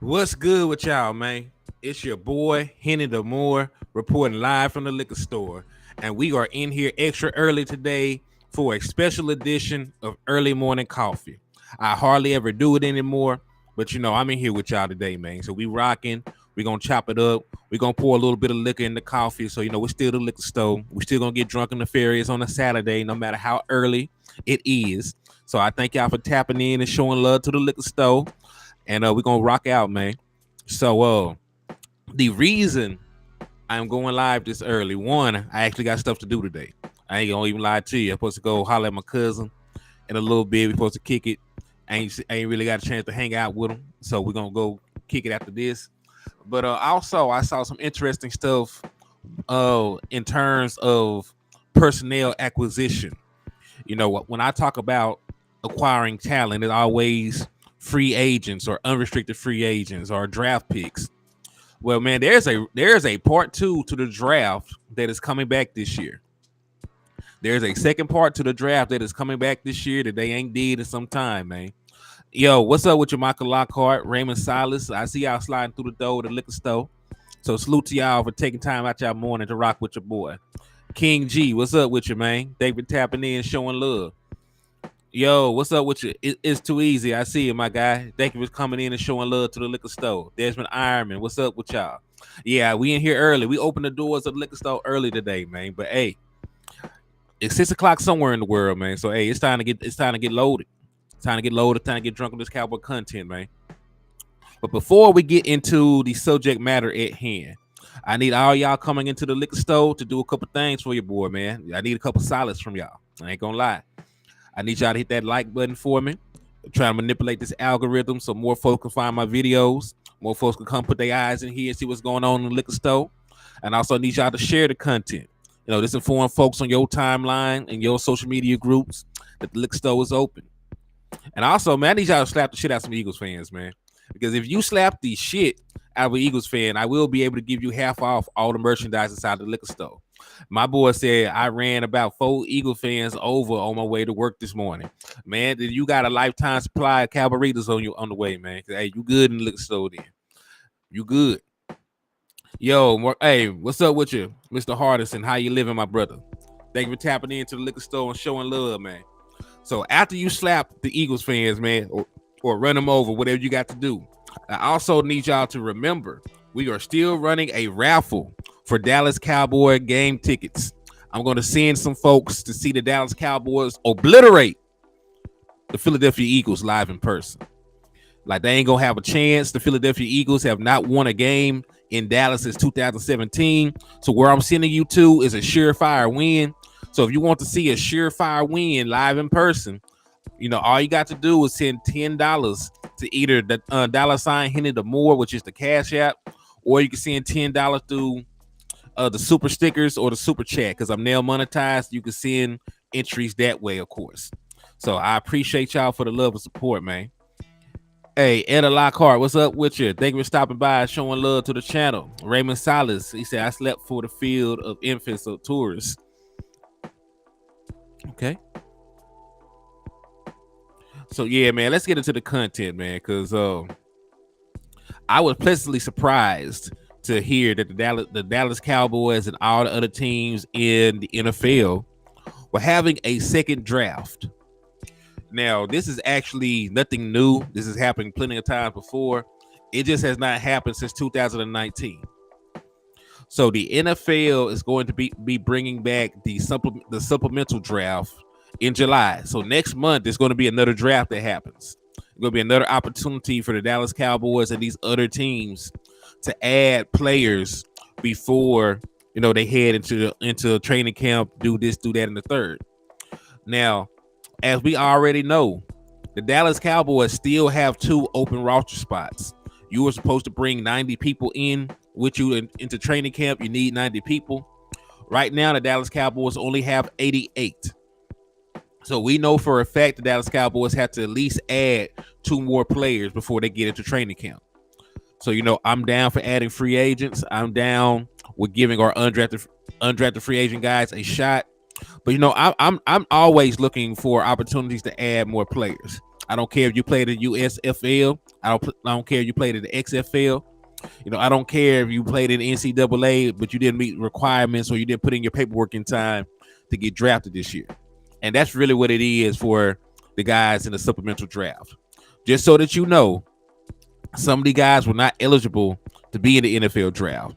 What's good with y'all, man? It's your boy, Henny the Moore, reporting live from the liquor store. And we are in here extra early today for a special edition of Early Morning Coffee. I hardly ever do it anymore, but I'm in here with y'all today, man. So we rocking. We're going to chop it up. We're going to pour a little bit of liquor in the coffee. So, we're still the liquor store. We're still going to get drunk and nefarious on a Saturday, no matter how early it is. So I thank y'all for tapping in and showing love to the liquor store. And we're gonna rock out, man. So the reason I'm going live this early, one, I actually got stuff to do today. I ain't gonna even lie to you. I'm supposed to go holler at my cousin in a little bit. We're supposed to kick it. I ain't really got a chance to hang out with him, so we're gonna go kick it after this. But also, I saw some interesting stuff in terms of personnel acquisition. When I talk about acquiring talent, it always free agents or unrestricted free agents or draft picks. Well, man, there's a part two to the draft that is coming back this year. There's a second part to the draft that is coming back this year that they ain't did in some time, man. Yo, what's up with your Michael Lockhart, Raymond Silas? I see y'all sliding through the door of the liquor store. So salute to y'all for taking time out y'all morning to rock with your boy. King G, what's up with you, man? David tapping in, showing love. Yo, what's up with you? It's too easy. I see you, my guy. Thank you for coming in and showing love to the liquor store. Desmond Ironman, what's up with y'all? Yeah, we in here early. We opened the doors of the liquor store early today, man. But hey, it's 6 o'clock somewhere in the world, man. So hey, it's time to get loaded. It's time to get loaded. Time to get drunk on this cowboy content, man. But before we get into the subject matter at hand, I need all y'all coming into the liquor store to do a couple things for your boy, man. I need a couple solids from y'all. I ain't gonna lie. I need y'all to hit that like button for me. I'm trying to manipulate this algorithm so more folks can find my videos. More folks can come put their eyes in here and see what's going on in the liquor store. And I also need y'all to share the content. This inform folks on your timeline and your social media groups that the liquor store is open. And also, man, I need y'all to slap the shit out some Eagles fans, man. Because if you slap the shit out of an Eagles fan, I will be able to give you half off all the merchandise inside the liquor store. My boy said I ran about 4 Eagle fans over on my way to work this morning. Man, you got a lifetime supply of Calvaritas on the way, man. Hey, you good in the liquor store then. You good. Yo, hey, what's up with you, Mr. Hardison? How you living, my brother? Thank you for tapping into the liquor store and showing love, man. So after you slap the Eagles fans, man, or run them over, whatever you got to do, I also need y'all to remember we are still running a raffle for Dallas Cowboy game tickets. I'm going to send some folks to see the Dallas Cowboys obliterate the Philadelphia Eagles live in person. Like, they ain't going to have a chance. The Philadelphia Eagles have not won a game in Dallas since 2017. So where I'm sending you to is a surefire win. So if you want to see a surefire win live in person, all you got to do is send $10 to either the $ Henny the Moore, which is the Cash App, or you can send $10 through the super stickers or the super chat, because I'm now monetized. You can send entries that way, of course. So I appreciate y'all for the love and support, man. Hey, Etta Lockhart, what's up with you? Thank you for stopping by, showing love to the channel. Raymond Salas, he said, I slept for the field of infants of tourists. Okay. So yeah, man, let's get into the content, man, because I was pleasantly surprised to hear that the Dallas Cowboys and all the other teams in the NFL were having a second draft. Now, this is actually nothing new. This has happened plenty of times before. It just has not happened since 2019. So the NFL is going to be bringing back the supplemental draft in July. So next month, there's going to be another draft that happens. It's going to be another opportunity for the Dallas Cowboys and these other teams to add players before they head into training camp, do this, do that, and the third. Now, as we already know, the Dallas Cowboys still have 2 open roster spots. You were supposed to bring 90 people in with you into training camp. You need 90 people. Right now, the Dallas Cowboys only have 88. So we know for a fact the Dallas Cowboys have to at least add 2 more players before they get into training camp. So, I'm down for adding free agents. I'm down with giving our undrafted free agent guys a shot. But I'm always looking for opportunities to add more players. I don't care if you played in USFL. I don't care if you played in the XFL. I don't care if you played in NCAA, but you didn't meet requirements or you didn't put in your paperwork in time to get drafted this year. And that's really what it is for the guys in the supplemental draft. Just so that you know, some of the guys were not eligible to be in the NFL draft.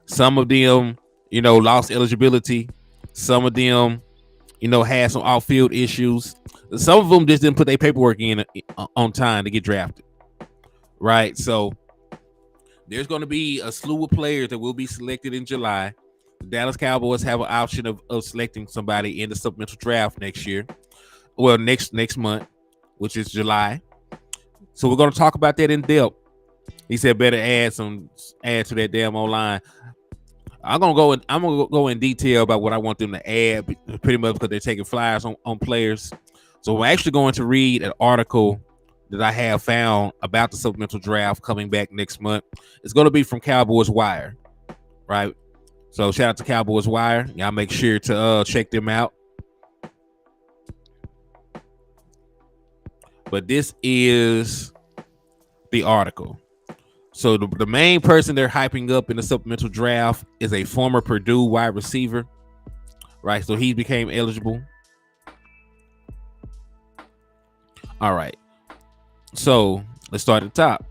Some of them, lost eligibility. Some of them, had some off-field issues. Some of them just didn't put their paperwork in on time to get drafted. Right? So there's going to be a slew of players that will be selected in July. The Dallas Cowboys have an option of selecting somebody in the supplemental draft next year. Well, next month, which is July. So we're going to talk about that in depth. He said better add to that damn online. I'm gonna go in detail about what I want them to add, pretty much because they're taking flyers on players. So I'm actually going to read an article that I have found about the supplemental draft coming back next month. It's going to be from Cowboys Wire, right? So shout out to Cowboys Wire. Y'all make sure to check them out. But this is the article. So the main person they're hyping up in the supplemental draft is a former Purdue wide receiver, right? So he became eligible. All right. So let's start at the top.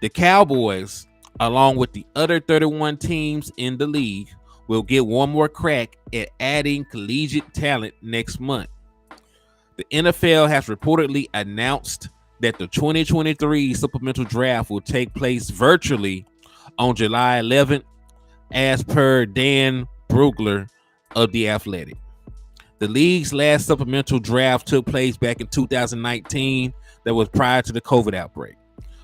The Cowboys, along with the other 31 teams in the league, will get one more crack at adding collegiate talent next month. The NFL has reportedly announced that the 2023 supplemental draft will take place virtually on July 11th, as per Dan Brugler of The Athletic. The league's last supplemental draft took place back in 2019. That was prior to the COVID outbreak.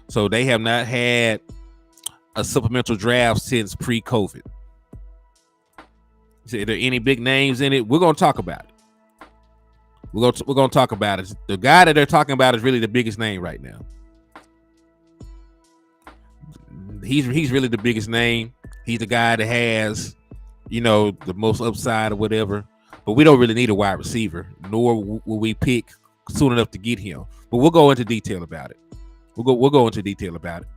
So they have not had a supplemental draft since pre-COVID. So are there any big names in it? We're going to talk about it. We're going to talk about it. The guy that they're talking about is really the biggest name right now. He's really the biggest name. He's the guy that has, the most upside or whatever. But we don't really need a wide receiver, nor will we pick soon enough to get him. But we'll go into detail about it. We'll go into detail about it.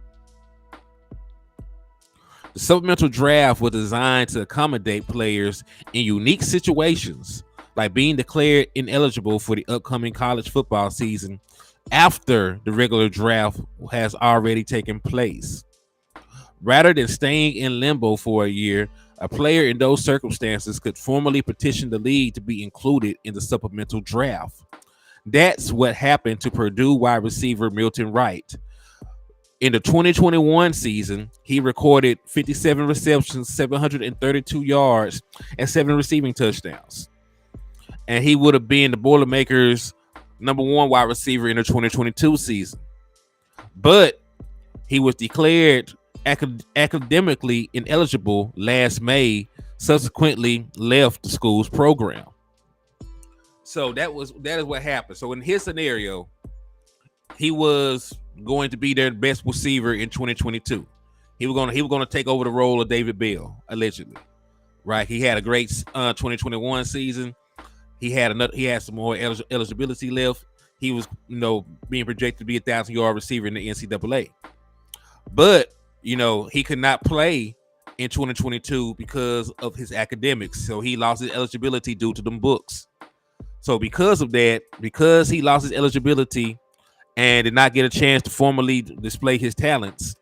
The supplemental draft was designed to accommodate players in unique situations, like being declared ineligible for the upcoming college football season after the regular draft has already taken place. Rather than staying in limbo for a year, a player in those circumstances could formally petition the league to be included in the supplemental draft. That's what happened to Purdue wide receiver Milton Wright. In the 2021 season, he recorded 57 receptions, 732 yards, and 7 receiving touchdowns. And he would have been the Boilermakers' number 1 wide receiver in the 2022 season. But he was declared academically ineligible last May, subsequently left the school's program. So that is what happened. So in his scenario, he was going to be their best receiver in 2022. He was going to take over the role of David Bell, allegedly. Right? He had a great 2021 season. He had some more eligibility left. He was, being projected to be a 1,000-yard receiver in the NCAA. But, he could not play in 2022 because of his academics. So he lost his eligibility due to them books. So because of that, because he lost his eligibility and did not get a chance to formally display his talents,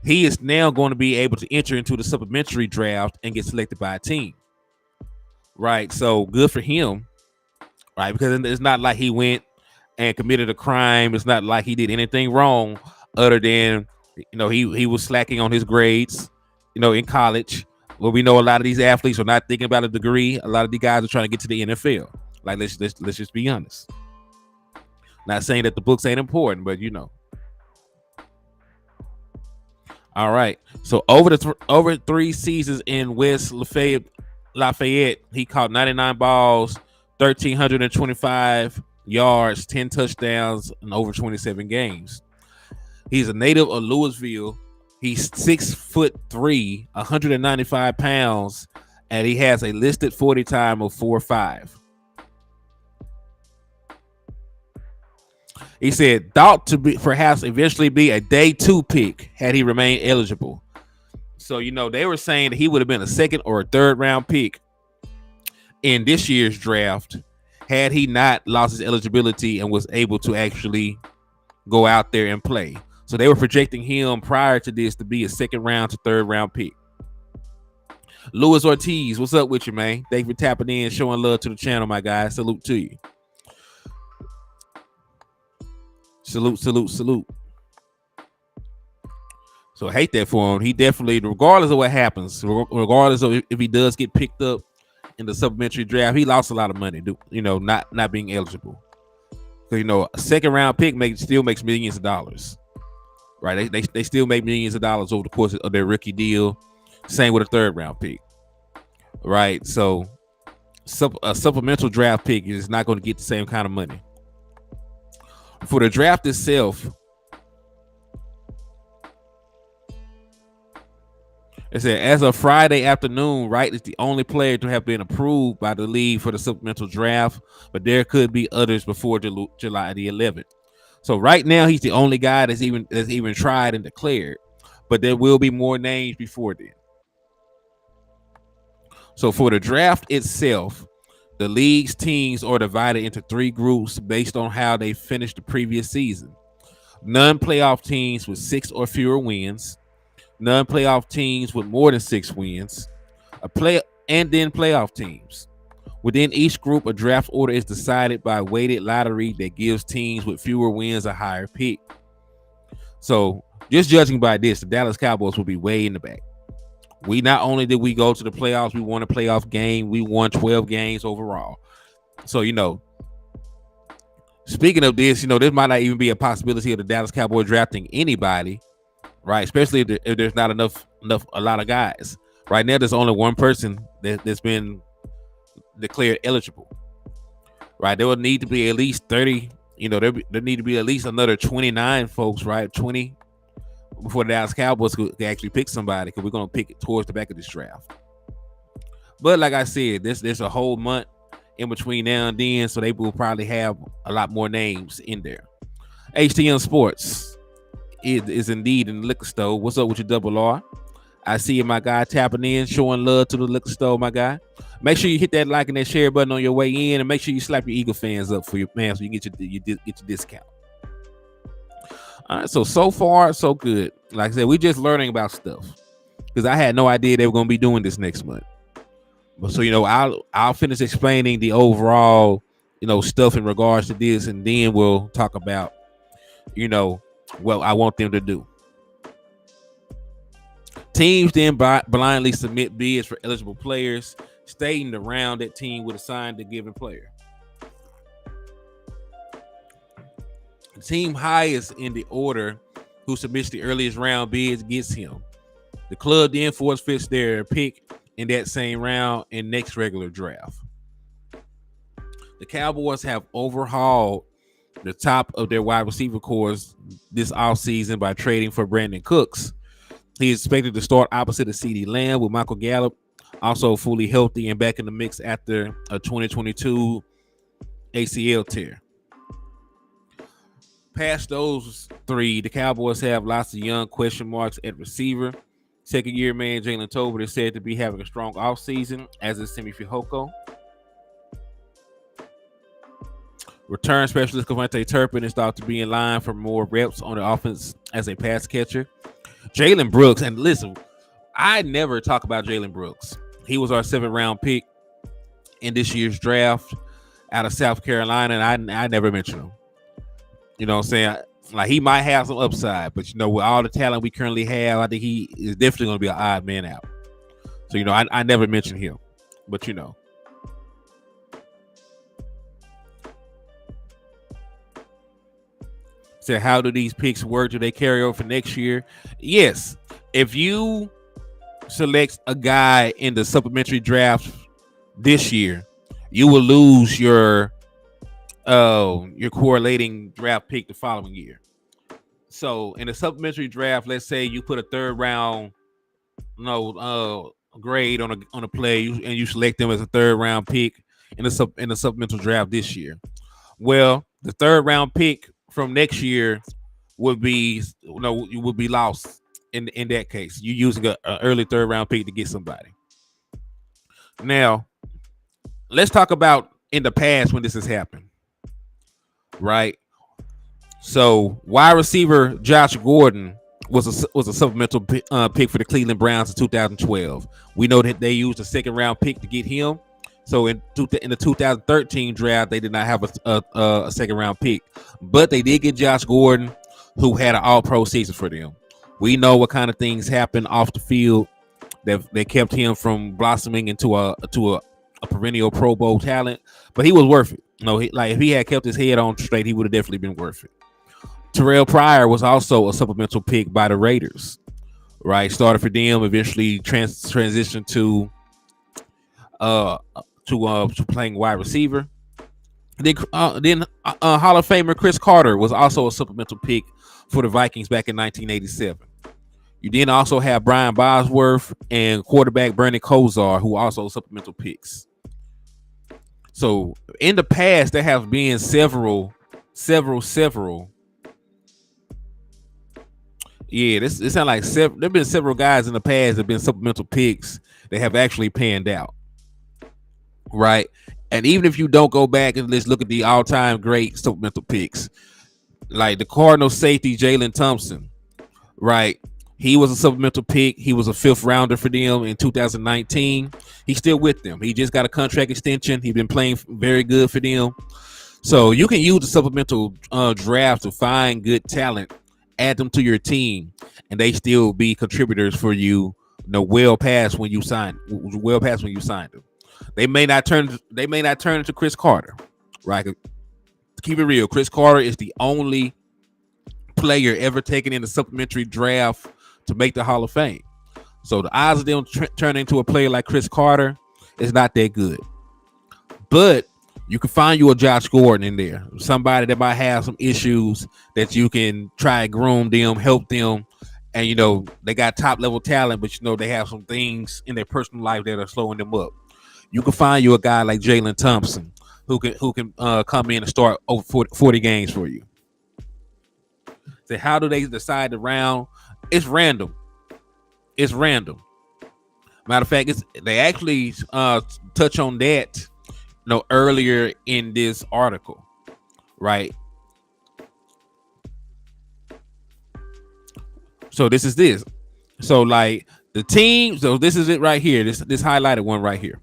he is now going to be able to enter into the supplementary draft and get selected by a team. Right. So good for him. Right. Because it's not like he went and committed a crime. It's not like he did anything wrong other than, he was slacking on his grades, in college. Well, we know a lot of these athletes are not thinking about a degree. A lot of these guys are trying to get to the NFL. Like, let's just be honest. Not saying that the books ain't important, but All right. So over 3 seasons in West Lafayette, he caught 99 balls, 1,325 yards, 10 touchdowns, and over 27 games. He's a native of Louisville. He's 6'3", 195 pounds, and he has a listed 40 time of 4.5. He said thought to be perhaps eventually be a day 2 pick had he remained eligible. So they were saying that he would have been a second or a third round pick in this year's draft had he not lost his eligibility and was able to actually go out there and play. So they were projecting him prior to this to be a second round to third round pick. Luis Ortiz, what's up with you, man? Thank you for tapping in, showing love to the channel, my guy. Salute to you. Salute, salute, salute. So I hate that for him. He definitely, regardless of what happens, regardless of if he does get picked up in the supplementary draft, he lost a lot of money, not being eligible. So, a second round pick still makes millions of dollars, right? They still make millions of dollars over the course of their rookie deal. Same with a third round pick, right? So a supplemental draft pick is not going to get the same kind of money. For the draft itself, it said as of Friday afternoon, Wright is the only player to have been approved by the league for the supplemental draft, but there could be others before July the 11th. So right now, he's the only guy that's even tried and declared, but there will be more names before then. So for the draft itself, the league's teams are divided into 3 groups based on how they finished the previous season. Non-playoff teams with 6 or fewer wins, non-playoff teams with more than 6 wins, and then playoff teams. Within each group, a draft order is decided by weighted lottery that gives teams with fewer wins a higher pick. So just judging by this, the Dallas Cowboys will be way in the back. We not only did we go to the playoffs, we won a playoff game. We won 12 games overall. So, speaking of this, this might not even be a possibility of the Dallas Cowboys drafting anybody, right? Especially if there's not a lot of guys. Right now, there's only one person that's been declared eligible, right? There will need to be at least 30, there need to be at least another 29 folks, right? 20 before the Dallas Cowboys could actually pick somebody, because we're going to pick it towards the back of this draft. But like I said, there's a whole month in between now and then, so they will probably have a lot more names in there. HTM Sports is indeed in the liquor store. What's up with your double R? I see you, my guy, tapping in, showing love to the liquor store, my guy. Make sure you hit that like and that share button on your way in, and make sure you slap your Eagle fans up for your man so you get your discount. All right, so far so good. Like I said, we're just learning about stuff, because I had no idea they were going to be doing this next month. But so I'll finish explaining the overall stuff in regards to this, and then we'll talk about what I want them to do. Teams then blindly submit bids for eligible players, stating the round that team would assign the given player. The team highest in the order who submits the earliest round bids gets him. The club then forfeits their pick in that same round in next regular draft. The Cowboys have overhauled the top of their wide receiver cores this offseason by trading for Brandon Cooks. He is expected to start opposite of CeeDee Lamb, with Michael Gallup also fully healthy and back in the mix after a 2022 ACL tear. Past those 3, the Cowboys have lots of young question marks at receiver. Second-year man Jalen Tolbert is said to be having a strong offseason, as is Simi Fehoko. Return specialist Covante Turpin is thought to be in line for more reps on the offense as a pass catcher. Jalen Brooks, and listen, I never talk about Jalen Brooks. He was our 7th-round pick in this year's draft out of South Carolina, and I never mentioned him. You know what I'm saying? Like, he might have some upside, but with all the talent we currently have, I think he is definitely going to be an odd man out. So, I never mentioned him, but So how do these picks work? Do they carry over for next year? Yes. If you select a guy in the supplementary draft this year, you will lose your correlating draft pick the following year. So in the supplementary draft, let's say you put a 3rd round grade on a player, and you select them as a 3rd round pick in the supplemental draft this year. Well, the 3rd round pick from next year would be you would be lost in that case. You using a early third round pick to get somebody. Now, let's talk about in the past when this has happened, right? So, wide receiver Josh Gordon was a supplemental pick for the Cleveland Browns in 2012. We know that they used a second round pick to get him. So in the 2013 draft, they did not have a second round pick, but they did get Josh Gordon, who had an All Pro season for them. We know what kind of things happened off the field that kept him from blossoming into a perennial Pro Bowl talent, but he was worth it. If he had kept his head on straight, he would have definitely been worth it. Terrell Pryor was also a supplemental pick by the Raiders, right? Started for them, eventually transitioned to playing wide receiver. Then Hall of Famer Chris Carter was also a supplemental pick for the Vikings back in 1987. You then also have Brian Bosworth and quarterback Bernie Kosar, who also supplemental picks. So in the past, there have been several. Yeah, this it sounds like there've been several guys in the past that have been supplemental picks that have actually panned out, right? And even if you don't go back and let's look at the all-time great supplemental picks, like the Cardinals safety Jalen Thompson, right? He was a supplemental pick. He was a fifth rounder for them in 2019. He's still with them. He just got a contract extension. He's been playing very good for them. So you can use the supplemental draft to find good talent, add them to your team, and they still be contributors for you. Well past when you signed them. They may not turn into Chris Carter, right? To keep it real, Chris Carter is the only player ever taken in the supplementary draft to make the Hall of Fame. So the odds of them turning into a player like Chris Carter is not that good. But you can find you a Josh Gordon in there, somebody that might have some issues that you can try and groom them, help them, and they got top level talent, but they have some things in their personal life that are slowing them up. You can find you a guy like Jalen Thompson who can come in and start over 40 games for you. So how do they decide the round? It's random. Matter of fact, they actually touch on that earlier in this article, right? So this is this. So like the team. So this is it right here. This highlighted one right here.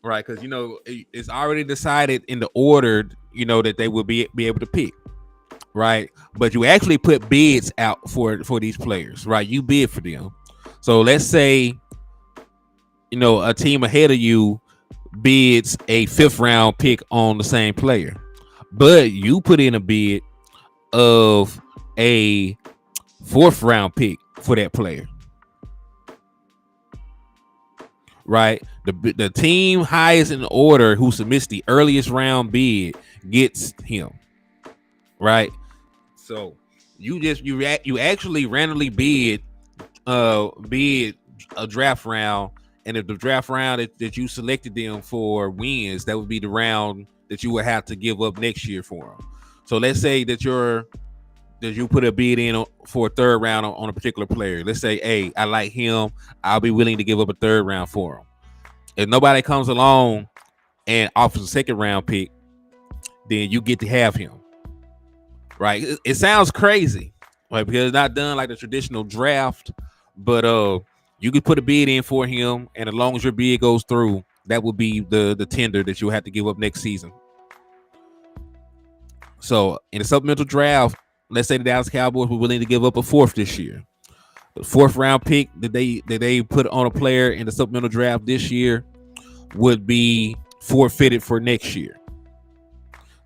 Right, because it's already decided in the order that they will be able to pick, right? But you actually put bids out for these players, right? You bid for them. So let's say a team ahead of you bids a fifth round pick on the same player, but you put in a bid of a fourth round pick for that player. Right, the team highest in order who submits the earliest round bid gets him. Right, so you actually randomly bid a draft round, and if the draft round that you selected them for wins, that would be the round that you would have to give up next year for them. So let's say that you put a bid in for a third round on a particular player. Let's say, hey, I like him. I'll be willing to give up a third round for him. If nobody comes along and offers a second round pick, then you get to have him. Right? It sounds crazy, right? Because it's not done like the traditional draft, but you could put a bid in for him, and as long as your bid goes through, that will be the tender that you'll have to give up next season. So in the supplemental draft, let's say the Dallas Cowboys were willing to give up a fourth this year. The fourth round pick that they put on a player in the supplemental draft this year would be forfeited for next year.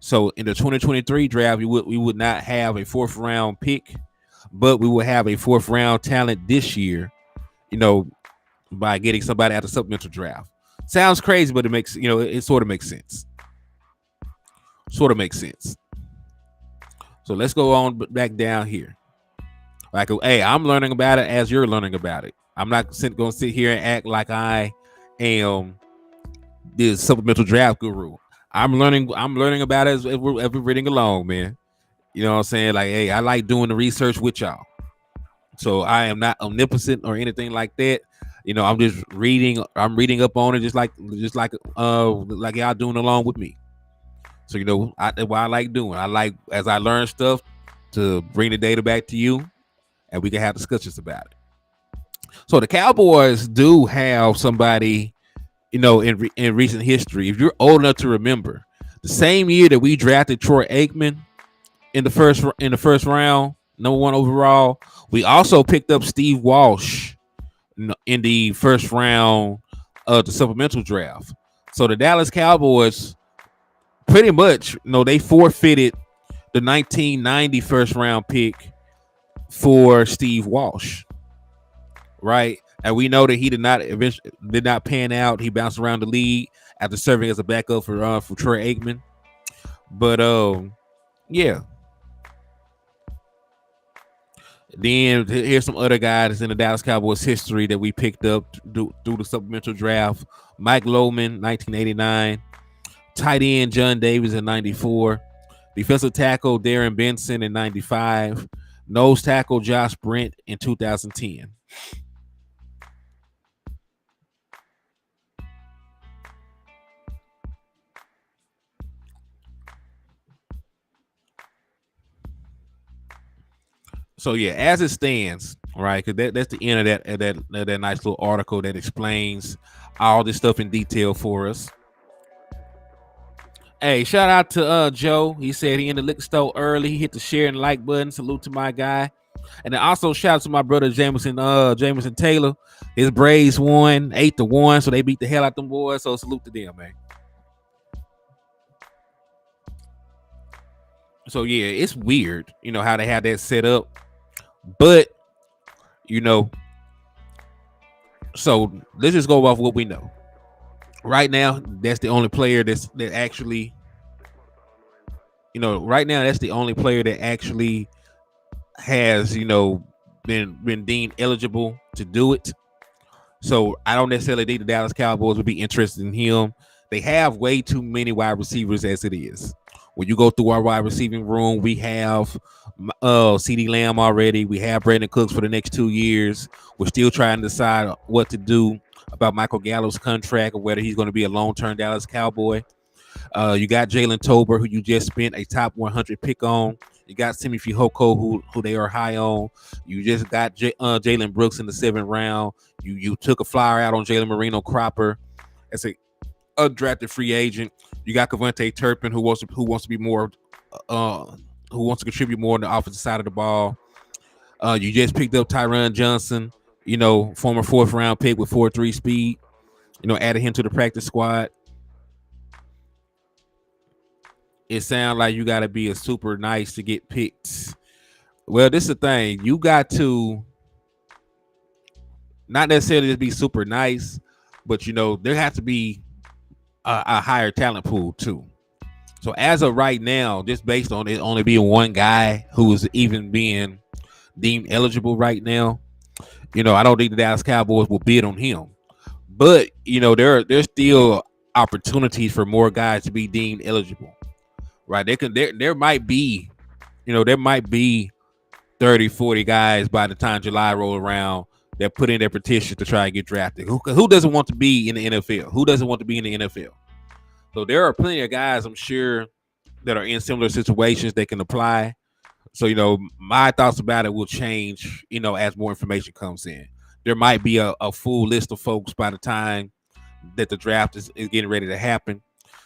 So in the 2023 draft, we would not have a fourth round pick, but we will have a fourth round talent this year, by getting somebody out of supplemental draft. Sounds crazy, but it makes, it sort of makes sense. So let's go on back down here. Like, hey, I'm learning about it as you're learning about it. I'm not going to sit here and act like I am this supplemental draft guru. I'm learning about it as we're reading along, man. You know what I'm saying? Like, hey, I like doing the research with y'all. So I am not omnipotent or anything like that. I'm just reading. I'm reading up on it, just like y'all doing along with me. So that's what I like doing. I like as I learn stuff to bring the data back to you, and we can have discussions about it. So the Cowboys do have somebody, in recent history. If you're old enough to remember, the same year that we drafted Troy Aikman in the first round, number one overall, we also picked up Steve Walsh in the first round of the supplemental draft. So the Dallas Cowboys pretty much, they forfeited the 1990 first round pick for Steve Walsh, right? And we know that he did not pan out. He bounced around the league after serving as a backup for Troy Aikman. But yeah. Then here's some other guys in the Dallas Cowboys history that we picked up through the supplemental draft. Mike Loman, 1989. Tight end John Davis in 94. Defensive tackle Darren Benson in 95. Nose tackle Josh Brent in 2010. So yeah, as it stands, right? Because that's the end of that nice little article that explains all this stuff in detail for us. Hey, shout out to Joe. He said he in the liquor store early. He hit the share and like button. Salute to my guy. And then also shout out to my brother Jameson Taylor. His Braves won 8-1, so they beat the hell out them boys. So salute to them, man. So yeah, it's weird, how they have that set up. But so let's just go off what we know. Right now, that's the only player that actually, right now that's the only player that actually has, been deemed eligible to do it. So I don't necessarily think the Dallas Cowboys would be interested in him. They have way too many wide receivers as it is. When you go through our wide receiving room, we have CeeDee Lamb already. We have Brandon Cooks for the next 2 years. We're still trying to decide what to do about Michael Gallup's contract or whether he's going to be a long-term Dallas Cowboy. You got Jalen Tober, who you just spent a top 100 pick on. You got Simi Fehoko, who they are high on. You just got Jalen Brooks in the 7th round. You took a flyer out on Jalen Marino Cropper as a undrafted free agent. You got Cavante Turpin, who wants to be more, who wants to contribute more on the offensive side of the ball. You just picked up Tyron Johnson, former 4th round pick with 4.3 speed. Added him to the practice squad. It sounds like you got to be a super nice to get picked. Well, this is the thing. You got to not necessarily just be super nice, but there has to be a higher talent pool too. So as of right now, just based on it only being one guy who is even being deemed eligible right now, I don't think the Dallas Cowboys will bid on him. But there's still opportunities for more guys to be deemed eligible. Right? There might be 30, 40 guys by the time July roll around that put in their petition to try and get drafted. Who doesn't want to be in the NFL? Who doesn't want to be in the NFL? So there are plenty of guys, I'm sure, that are in similar situations that can apply. So, my thoughts about it will change, as more information comes in. There might be a full list of folks by the time that the draft is getting ready to happen.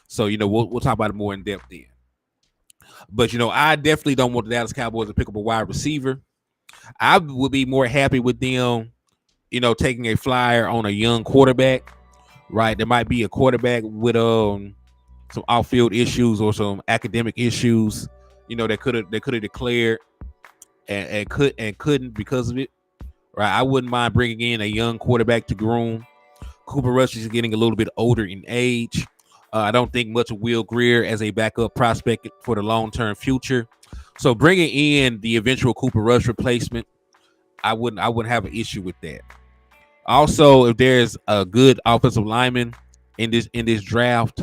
So, we'll talk about it more in depth then. But, I definitely don't want the Dallas Cowboys to pick up a wide receiver. I would be more happy with them, taking a flyer on a young quarterback, right? There might be a quarterback with some off-field issues or some academic issues, that could have declared and couldn't because of it, right? I wouldn't mind bringing in a young quarterback to groom. Cooper Rush is getting a little bit older in age. I don't think much of Will Grier as a backup prospect for the long-term future. So bringing in the eventual Cooper Rush replacement, I wouldn't have an issue with that. Also, if there's a good offensive lineman in this draft,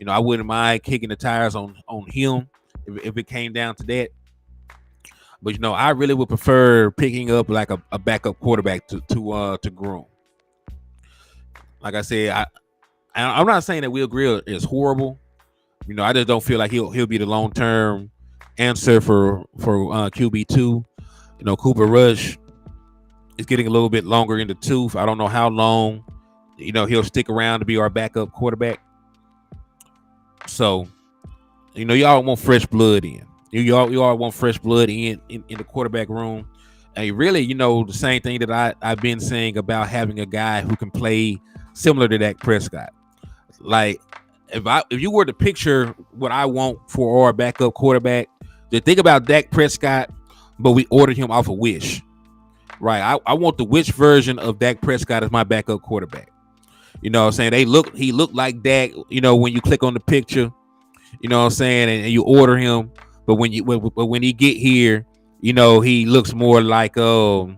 I wouldn't mind kicking the tires on him if it came down to that. But I really would prefer picking up like a backup quarterback to groom. Like I said, I'm not saying that Will Grier is horrible. I just don't feel like he'll be the long term answer for QB2. Cooper Rush is getting a little bit longer in the tooth. I don't know how long he'll stick around to be our backup quarterback. So y'all want fresh blood in. Y'all want fresh blood in the quarterback room. And really, the same thing that I've been saying about having a guy who can play similar to Dak Prescott. Like, if you were to picture what I want for our backup quarterback, just think about Dak Prescott, but we ordered him off of Wish. Right. I want the Wish version of Dak Prescott as my backup quarterback. You know what I'm saying? He looked like Dak, when you click on the picture, you know what I'm saying, and you order him. But when he get here, he looks more like what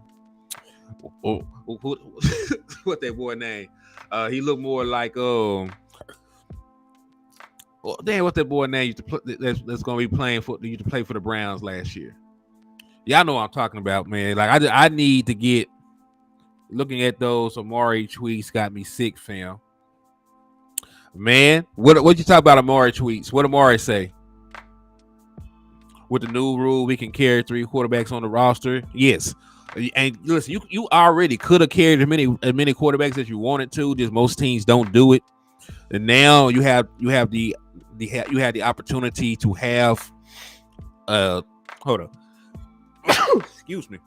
that boy name? He looked more like what's that boy name used to play, that's going to be playing for used to play for the Browns last year? Y'all know what I'm talking about, man. Like I need to get looking at those Amari tweets got me sick, fam. Man, what you talk about Amari tweets? What Amari say? With the new rule, we can carry 3 quarterbacks on the roster. Yes. And listen, you already could have carried as many quarterbacks as you wanted to. Just most teams don't do it. And now you have the opportunity to have hold up. Excuse me.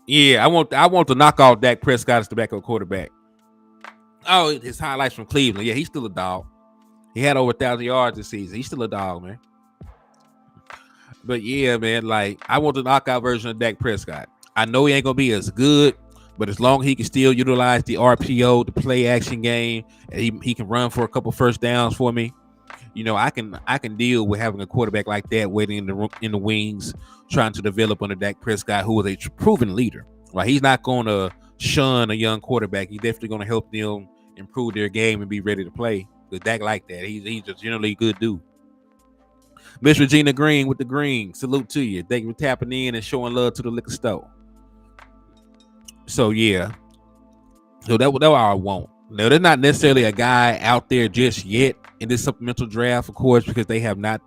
Yeah, I want to knock off Dak Prescott as the backup quarterback. Oh, his highlights from Cleveland. Yeah, he's still a dog. He had over 1,000 yards this season. He's still a dog, man. But yeah, man, like I want the knockout version of Dak Prescott. I know he ain't gonna be as good, but as long as he can still utilize the RPO, the play action game, and he can run for a couple first downs for me, I can deal with having a quarterback like that waiting in the wings, trying to develop under Dak Prescott, who is a proven leader. Right, he's not going to shun a young quarterback. He's definitely going to help them improve their game and be ready to play. Because Dak like that. He's just generally a good dude. Miss Regina Green with the green. Salute to you. Thank you for tapping in and showing love to the liquor store. So yeah. So that's what I want. Now, there's not necessarily a guy out there just yet in this supplemental draft, of course, because there's not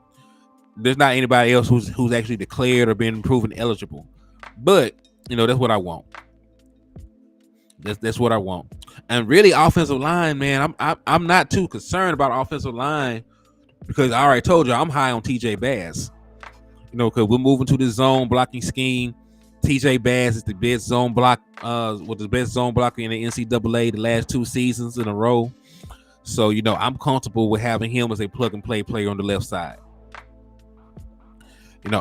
anybody else who's actually declared or been proven eligible. But that's what I want. That's what I want. And really, offensive line, man, I'm not too concerned about offensive line because I already told you I'm high on TJ Bass. Because we're moving to the zone blocking scheme. TJ Bass is the best zone block, was the best zone blocker in the NCAA the last 2 seasons in a row. So I'm comfortable with having him as a plug and play player on the left side.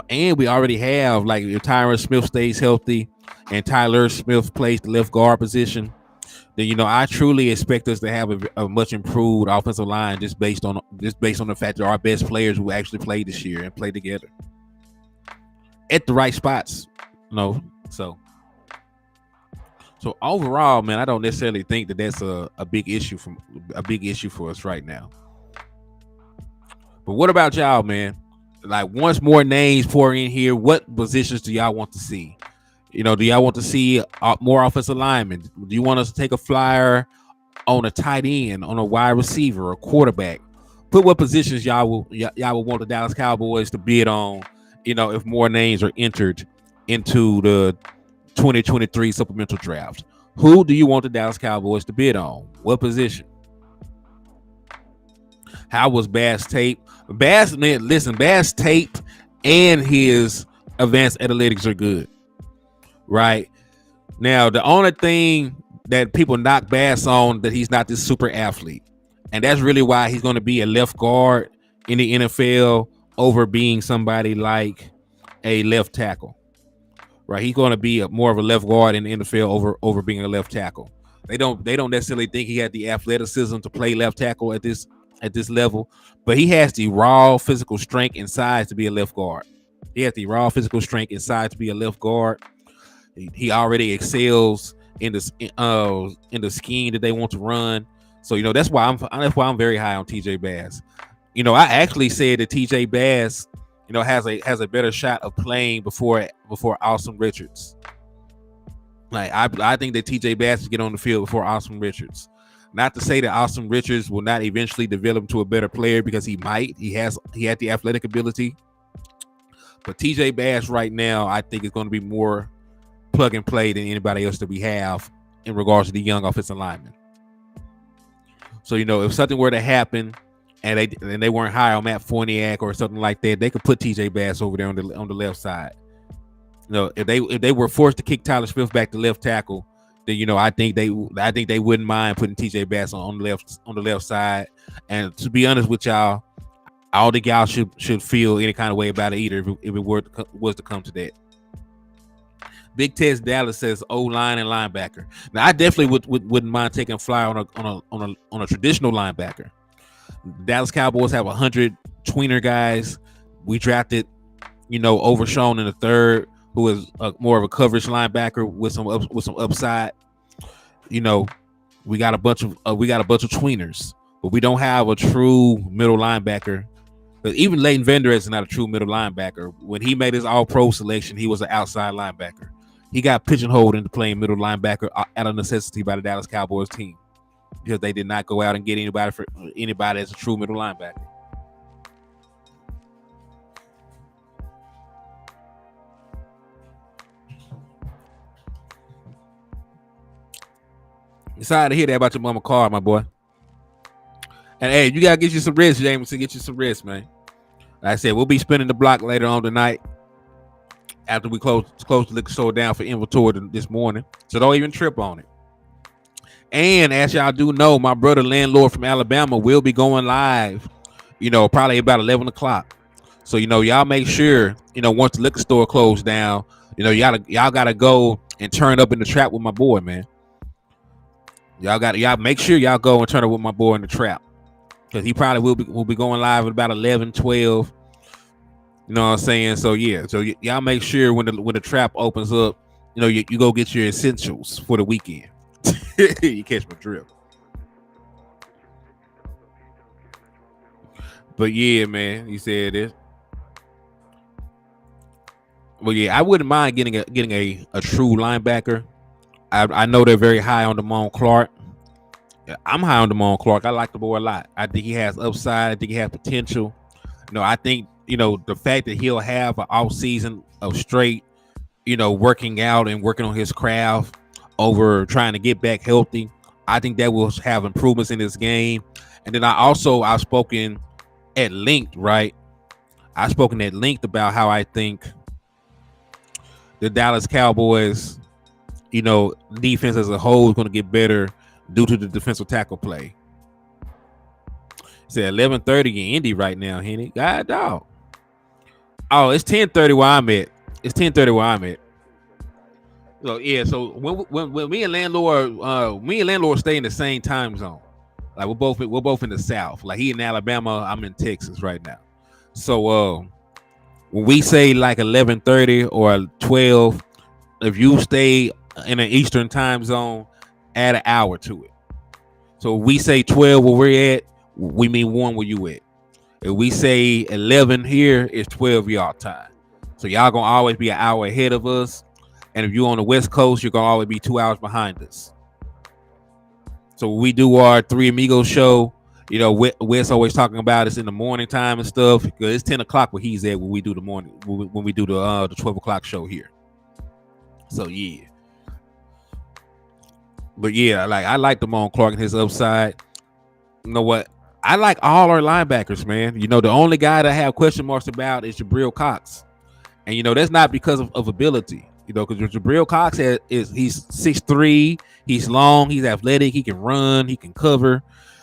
And we already have, like, if Tyron Smith stays healthy and Tyler Smith plays the left guard position, then I truly expect us to have a much improved offensive line just based on the fact that our best players will actually play this year and play together at the right spots. So overall, man, I don't necessarily think that that's a big issue for us right now. But what about y'all, man? Like, once more names pour in here, what positions do y'all want to see? Do y'all want to see more offensive linemen? Do you want us to take a flyer on a tight end, on a wide receiver, or quarterback? Put what positions y'all will want the Dallas Cowboys to bid on, if more names are entered into the 2023 supplemental draft. Who do you want the Dallas Cowboys to bid on? What position? How was Bass tape? Bass tape and his advanced analytics are good. Right? Now, the only thing that people knock Bass on that he's not this super athlete. And that's really why he's going to be a left guard in the NFL over being somebody like a left tackle. Right? He's going to be more of a left guard in the NFL over being a left tackle. They don't necessarily think he had the athleticism to play left tackle at this level, but he has the raw physical strength and size to be a left guard. He has the raw physical strength and size to be a left guard. He already excels in the scheme that they want to run. So that's why I'm very high on TJ Bass. I actually said that TJ Bass, has a better shot of playing before Austin Richards. Like I think that TJ Bass will get on the field before Austin Richards. Not to say that Austin Richards will not eventually develop to a better player, because he might. He had the athletic ability. But TJ Bass right now, I think, is going to be more plug and play than anybody else that we have in regards to the young offensive linemen. So, if something were to happen and they weren't high on Matt Forniak or something like that, they could put TJ Bass over there on the left side. If they were forced to kick Tyler Smith back to left tackle, then I think they wouldn't mind putting TJ Bass on the left side. And to be honest with y'all, I don't think y'all should feel any kind of way about it either if it was to come to that. Big Tess Dallas says O-line and linebacker. Now I definitely wouldn't mind taking a fly on a traditional linebacker. Dallas Cowboys have 100 tweener guys. We drafted, Overshown in the third, who is more of a coverage linebacker with some upside. We got a bunch of tweeners, but we don't have a true middle linebacker. Even Leighton Vander Esch is not a true middle linebacker. When he made his All-Pro selection, he was an outside linebacker. He got pigeonholed into playing middle linebacker out of necessity by the Dallas Cowboys team, because they did not go out and get anybody as a true middle linebacker. Sorry to hear that about your mama car, my boy. And hey, you gotta get you some rest, Jameson. Get you some rest, man. Like I said, we'll be spinning the block later on tonight after we close the liquor store down for inventory this morning. So don't even trip on it. And as y'all do know, my brother Landlord from Alabama will be going live, probably about 11 o'clock. So, y'all make sure, once the liquor store closed down, y'all gotta go and turn up in the trap with my boy, man. Y'all make sure y'all go and turn up with my boy in the trap, because he probably will be going live at about 11, 12. You know what I'm saying? So yeah, so y'all make sure when the trap opens up, you go get your essentials for the weekend. You catch my drift. But yeah, man, you said this. Well, yeah, I wouldn't mind getting a true linebacker. I know they're very high on Damone Clark. I'm high on Damone Clark. I like the boy a lot. I think he has upside. I think he has potential. I think, the fact that he'll have an off season of straight, working out and working on his craft over trying to get back healthy, I think that will have improvements in this game. And then I've spoken at length, right? I've spoken at length about how I think the Dallas Cowboys, defense as a whole is going to get better due to the defensive tackle play. It's at 11:30 in Indy right now, Henny. God dog. Oh, it's 10:30 where I'm at. It's 10:30 where I'm at. So yeah, so when me and landlord stay in the same time zone. Like we're both in the South. Like he in Alabama, I'm in Texas right now. So when we say like 11:30 or 12, if you stay in an Eastern time zone, add an hour to it. So if we say 12 where we're at, we mean 1 where you at. If we say 11 here, it's 12 y'all time. So y'all gonna always be an hour ahead of us. And if you're on the West Coast, you're gonna always be 2 hours behind us. So when we do our Three Amigos show, Wes always talking about us in the morning time and stuff, because it's 10 o'clock where he's at when we do the morning, when we do the 12 o'clock show here. So yeah. But yeah, I like Damone Clark and his upside. You know what? I like all our linebackers, man. The only guy that I have question marks about is Jabril Cox. And that's not because of ability. Because Jabril Cox he's 6'3", he's long, he's athletic, he can run, he can cover.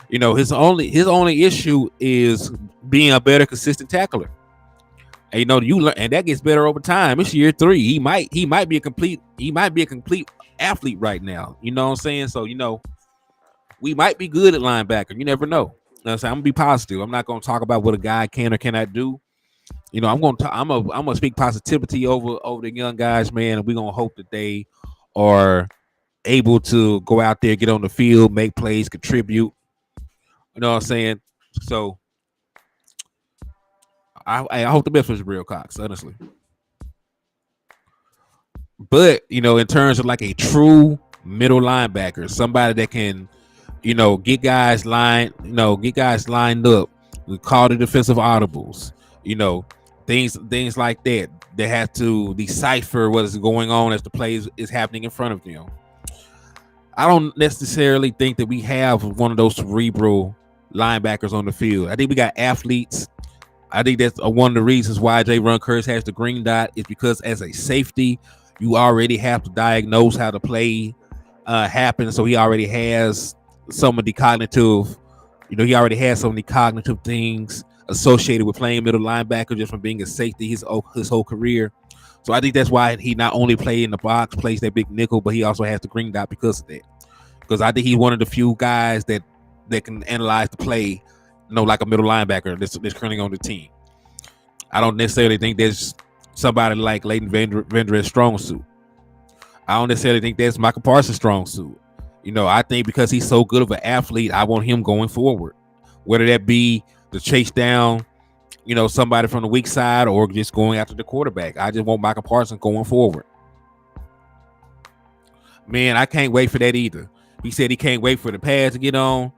His only issue is being a better consistent tackler. And you learn, and that gets better over time. It's year 3. He might be a complete athlete right now. You know what I'm saying? So we might be good at linebacker. You never know. I'm gonna be positive. I'm not gonna talk about what a guy can or cannot do. I'm gonna speak positivity over the young guys, man, and we're gonna hope that they are able to go out there, get on the field, make plays, contribute. You know what I'm saying? So I hope the best for Jabril Cox, honestly. But in terms of like a true middle linebacker, somebody that can, get guys lined up, we call the defensive audibles, you know, things like that. They have to decipher what is going on as the plays is happening in front of them. I don't necessarily think that we have one of those cerebral linebackers on the field. I think we got athletes. I think that's one of the reasons why Jay Runkhurst has the green dot is because as a safety, you already have to diagnose how the play happens. So he already has some of the cognitive, he already has some of the cognitive things associated with playing middle linebacker just from being a safety his whole career. So I think that's why he not only plays in the box, plays that big nickel, but he also has the green dot because of that. Because I think he's one of the few guys that can analyze the play, like a middle linebacker that's currently on the team. I don't necessarily think there's somebody like Leighton Vander strong suit. I don't necessarily think that's Michael Parsons' strong suit. I think because he's so good of an athlete, I want him going forward. Whether that be to chase down, somebody from the weak side or just going after the quarterback. I just want Michael Parsons going forward. Man, I can't wait for that either. He said he can't wait for the pads to get on.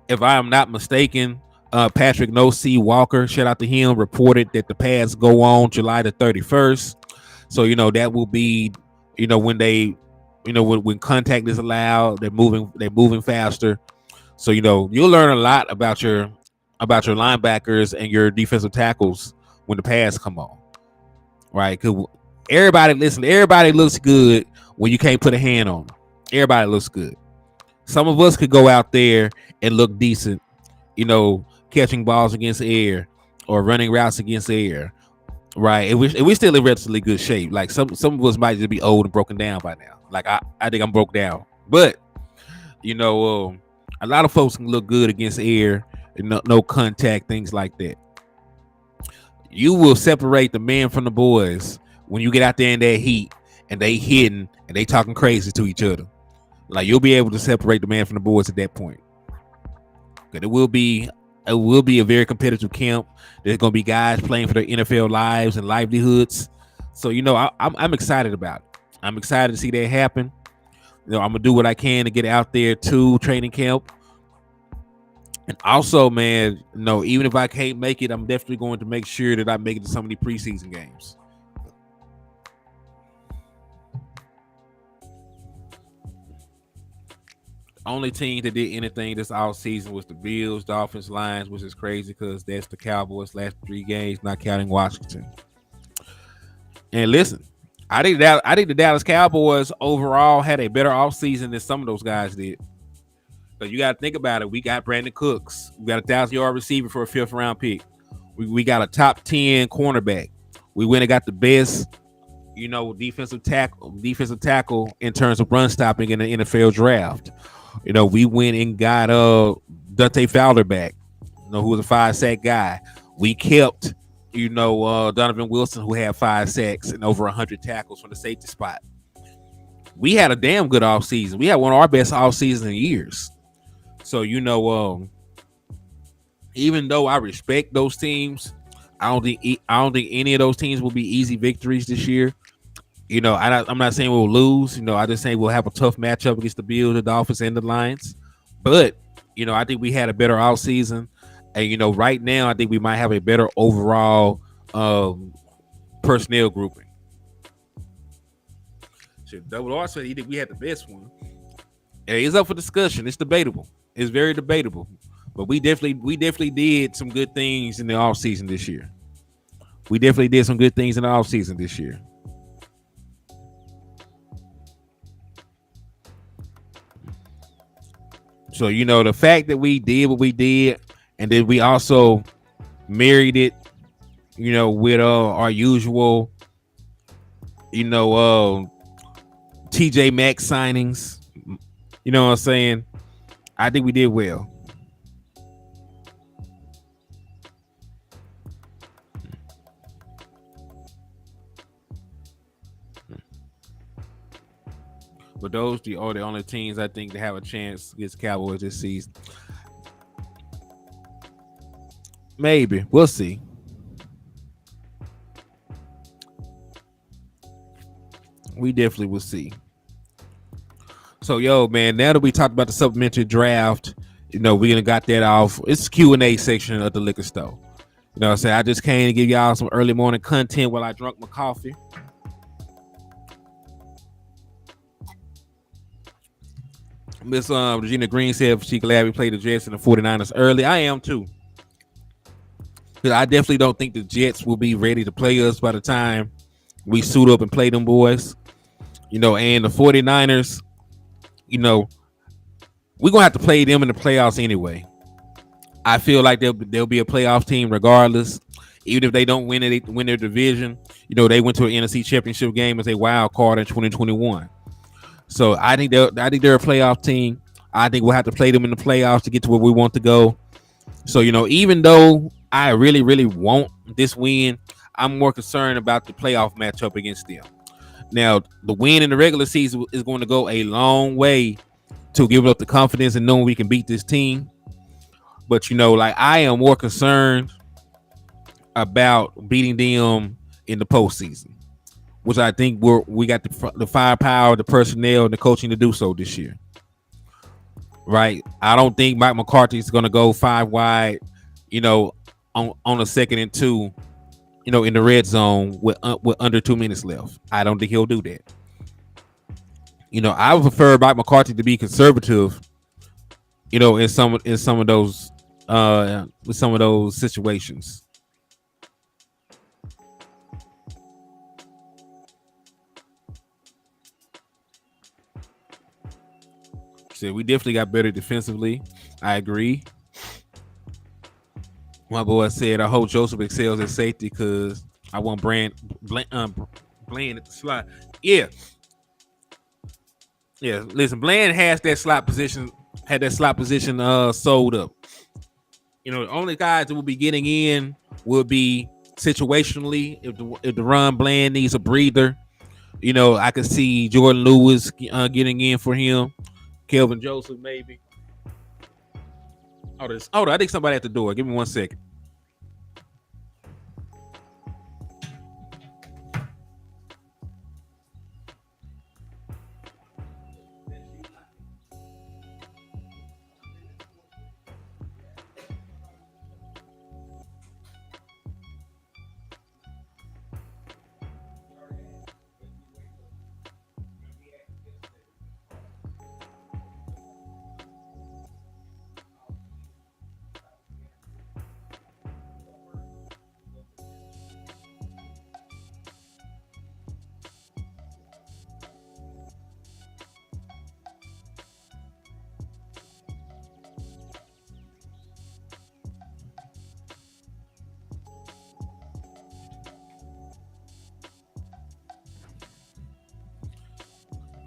If I am not mistaken, Patrick No C Walker, shout out to him, reported that the pads go on July the 31st. So that will be when they when contact is allowed, they're moving faster. So you'll learn a lot about your linebackers and your defensive tackles when the pads come on, right? Because everybody looks good when you can't put a hand on them. Everybody looks good. Some of us could go out there and look decent, catching balls against the air or running routes against the air, right? And we still in relatively good shape. Like some of us might just be old and broken down by now. Like I think I'm broke down, but a lot of folks can look good against the air and no contact, things like that. You will separate the men from the boys when you get out there in that heat and they hitting and they talking crazy to each other. Like you'll be able to separate the man from the boys at that point. But it will be a very competitive camp. There's going to be guys playing for their NFL lives and livelihoods. So I'm excited about it. I'm excited to see that happen. I'm gonna do what I can to get out there to training camp. And also, man, even if I can't make it, I'm definitely going to make sure that I make it to some of the preseason games. Only team that did anything this all season was the Bills, Dolphins, Lions, which is crazy because that's the Cowboys' last 3 games, not counting Washington. And listen, I think the Dallas Cowboys overall had a better offseason than some of those guys did. But you got to think about it. We got Brandon Cooks. We got a 1,000-yard receiver for a 5th-round pick. We got a top 10 cornerback. We went and got the best, defensive tackle in terms of run stopping in the NFL draft. We went and got Dante Fowler back, who was a 5-sack guy. We kept, Donovan Wilson, who had 5 sacks and over 100 tackles from the safety spot. We had a damn good offseason. We had one of our best offseasons in years. So, even though I respect those teams, I don't think any of those teams will be easy victories this year. I'm not saying we'll lose. I just say we'll have a tough matchup against the Bills, the Dolphins, and the Lions. But, I think we had a better offseason. And, right now, I think we might have a better overall personnel grouping. So Double R said he think we had the best one. And it's up for discussion. It's debatable. It's very debatable. But we definitely did some good things in the offseason this year. We definitely did some good things in the offseason this year. So, the fact that we did what we did, and then we also married it, with our usual, TJ Maxx signings. You know what I'm saying? I think we did well. But those are the only teams I think that have a chance against Cowboys this season. Maybe. We'll see. We definitely will see. So, yo, man, now that we talked about the supplementary draft, we're gonna got that off. It's Q&A section of the liquor store. You know what I'm saying? I just came to give y'all some early morning content while I drunk my coffee. Miss Regina Green said she glad we played the Jets and the 49ers early. I am too. Because I definitely don't think the Jets will be ready to play us by the time we suit up and play them boys. And the 49ers, we're going to have to play them in the playoffs anyway. I feel like they'll be a playoff team regardless. Even if they don't win their division, they went to an NFC championship game as a wild card in 2021. So I think they're a playoff team. I think we'll have to play them in the playoffs to get to where we want to go. So, even though I really, really want this win, I'm more concerned about the playoff matchup against them. Now, the win in the regular season is going to go a long way to giving up the confidence and knowing we can beat this team. But, I am more concerned about beating them in the postseason, which I think we got the firepower, the personnel, and the coaching to do so this year. Right? I don't think Mike McCarthy is going to go 5 wide, on a 2nd and 2, in the red zone with under 2 minutes left. I don't think he'll do that. I would prefer Mike McCarthy to be conservative, in some of those with some of those situations. So we definitely got better defensively. I agree. My boy said, I hope Joseph excels at safety because I want Bland at the slot. Yeah. Yeah. Listen, Bland has that slot position, sold up. The only guys that will be getting in will be situationally if the run Bland needs a breather. I could see Jordan Lewis getting in for him. Kelvin Joseph, maybe. Hold on, I think somebody at the door. Give me 1 second.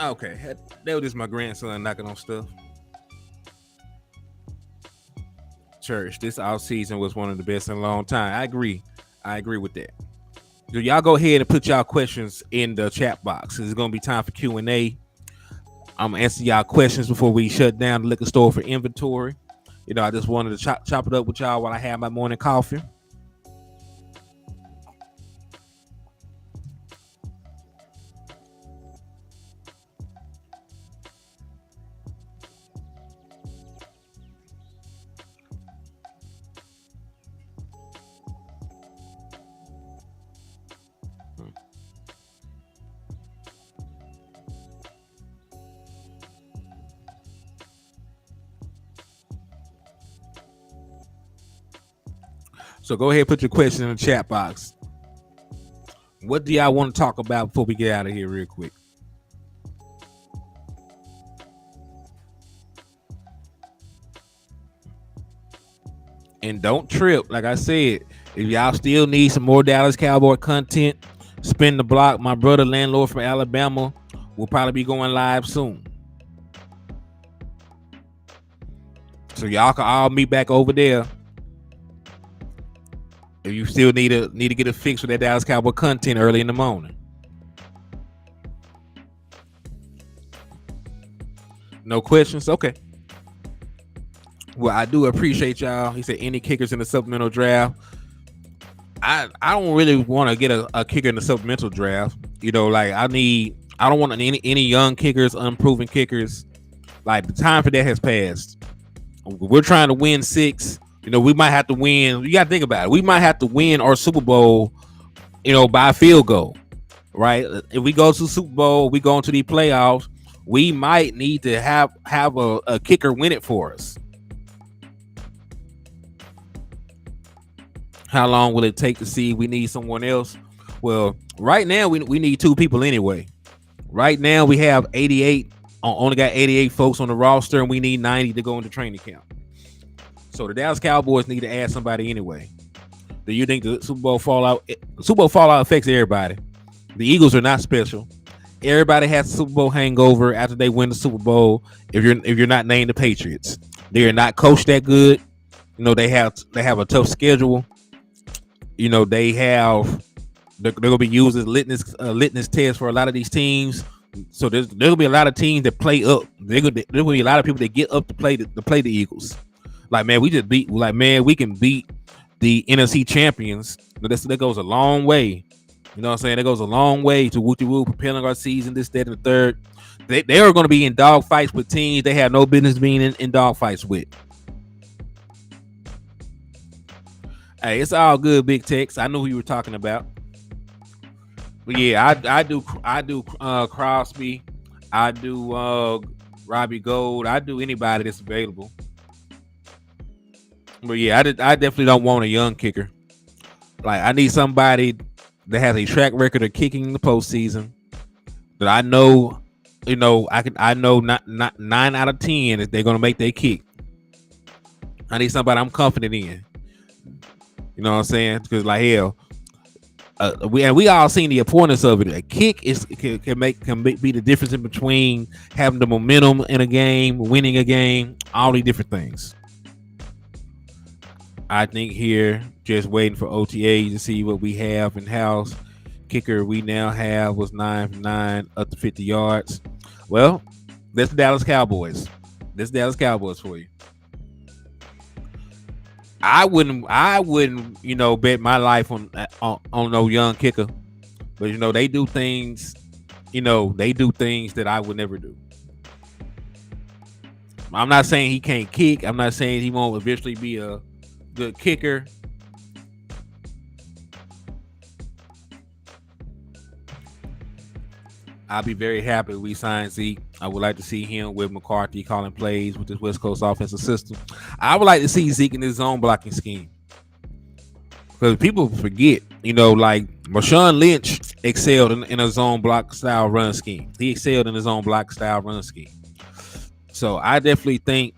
Okay, that was just my grandson knocking on stuff. Church, this off season was one of the best in a long time. I agree with that. So y'all go ahead and put y'all questions in the chat box. It's gonna be time for Q&A. I'm gonna answer y'all questions before we shut down the liquor store for inventory. I just wanted to chop it up with y'all while I have my morning coffee. So go ahead and put your question in the chat box. What do y'all want to talk about before we get out of here real quick? And don't trip. Like I said, if y'all still need some more Dallas Cowboy content, spin the block. My brother, Landlord from Alabama, will probably be going live soon. So y'all can all meet back over there. If you still need to get a fix with that Dallas Cowboy content early in the morning. No questions? Okay. Well, I do appreciate y'all. He said any kickers in the supplemental draft. I don't really want to get a kicker in the supplemental draft. Like I don't want any young kickers, unproven kickers. Like the time for that has passed. We're trying to win 6. We might have to win. You got to think about it. We might have to win our Super Bowl, by a field goal, right? If we go to the Super Bowl, we go into the playoffs, we might need to have a kicker win it for us. How long will it take to see we need someone else? Well, right now we need 2 people anyway. Right now we have 88. Only got 88 folks on the roster, and we need 90 to go into training camp. So the Dallas Cowboys need to add somebody anyway. Do you think the Super Bowl fallout affects everybody? The Eagles are not special. Everybody has a Super Bowl hangover after they win the Super Bowl. If you're not named the Patriots, they are not coached that good. They have a tough schedule. They're gonna be used as litmus test for a lot of these teams. So there'll be a lot of teams that play up. There will be a lot of people that get up to play the Eagles. Like, man, we can beat the NFC champions. That goes a long way. You know what I'm saying? That goes a long way to woo propelling our season, this, that, and the third. They are going to be in dog fights with teams they have no business being in dog fights with. Hey, it's all good, Big Tex. I knew who you were talking about. But yeah, I do Crosby. I do Robbie Gold. I do anybody that's available. But yeah, I definitely don't want a young kicker. Like, I need somebody that has a track record of kicking in the postseason. That I know, I know not 9 out of 10 that they're gonna make their kick. I need somebody I'm confident in. You know what I'm saying? Because like hell, we all seen the importance of it. A kick can be the difference in between having the momentum in a game, winning a game, all these different things. I think here, just waiting for OTA to see what we have in house. Kicker we now have was 9 for 9 up to 50 yards. Well, that's the Dallas Cowboys. That's Dallas Cowboys for you. I wouldn't, bet my life on no young kicker, but they do things, that I would never do. I'm not saying he can't kick. I'm not saying he won't eventually be a good kicker. I'll be very happy we signed Zeke. I would like to see him with McCarthy calling plays with this West Coast offensive system. I would like to see Zeke in his zone blocking scheme. Because people forget, like Marshawn Lynch excelled in a zone block style run scheme. He excelled in his zone block style run scheme. So I definitely think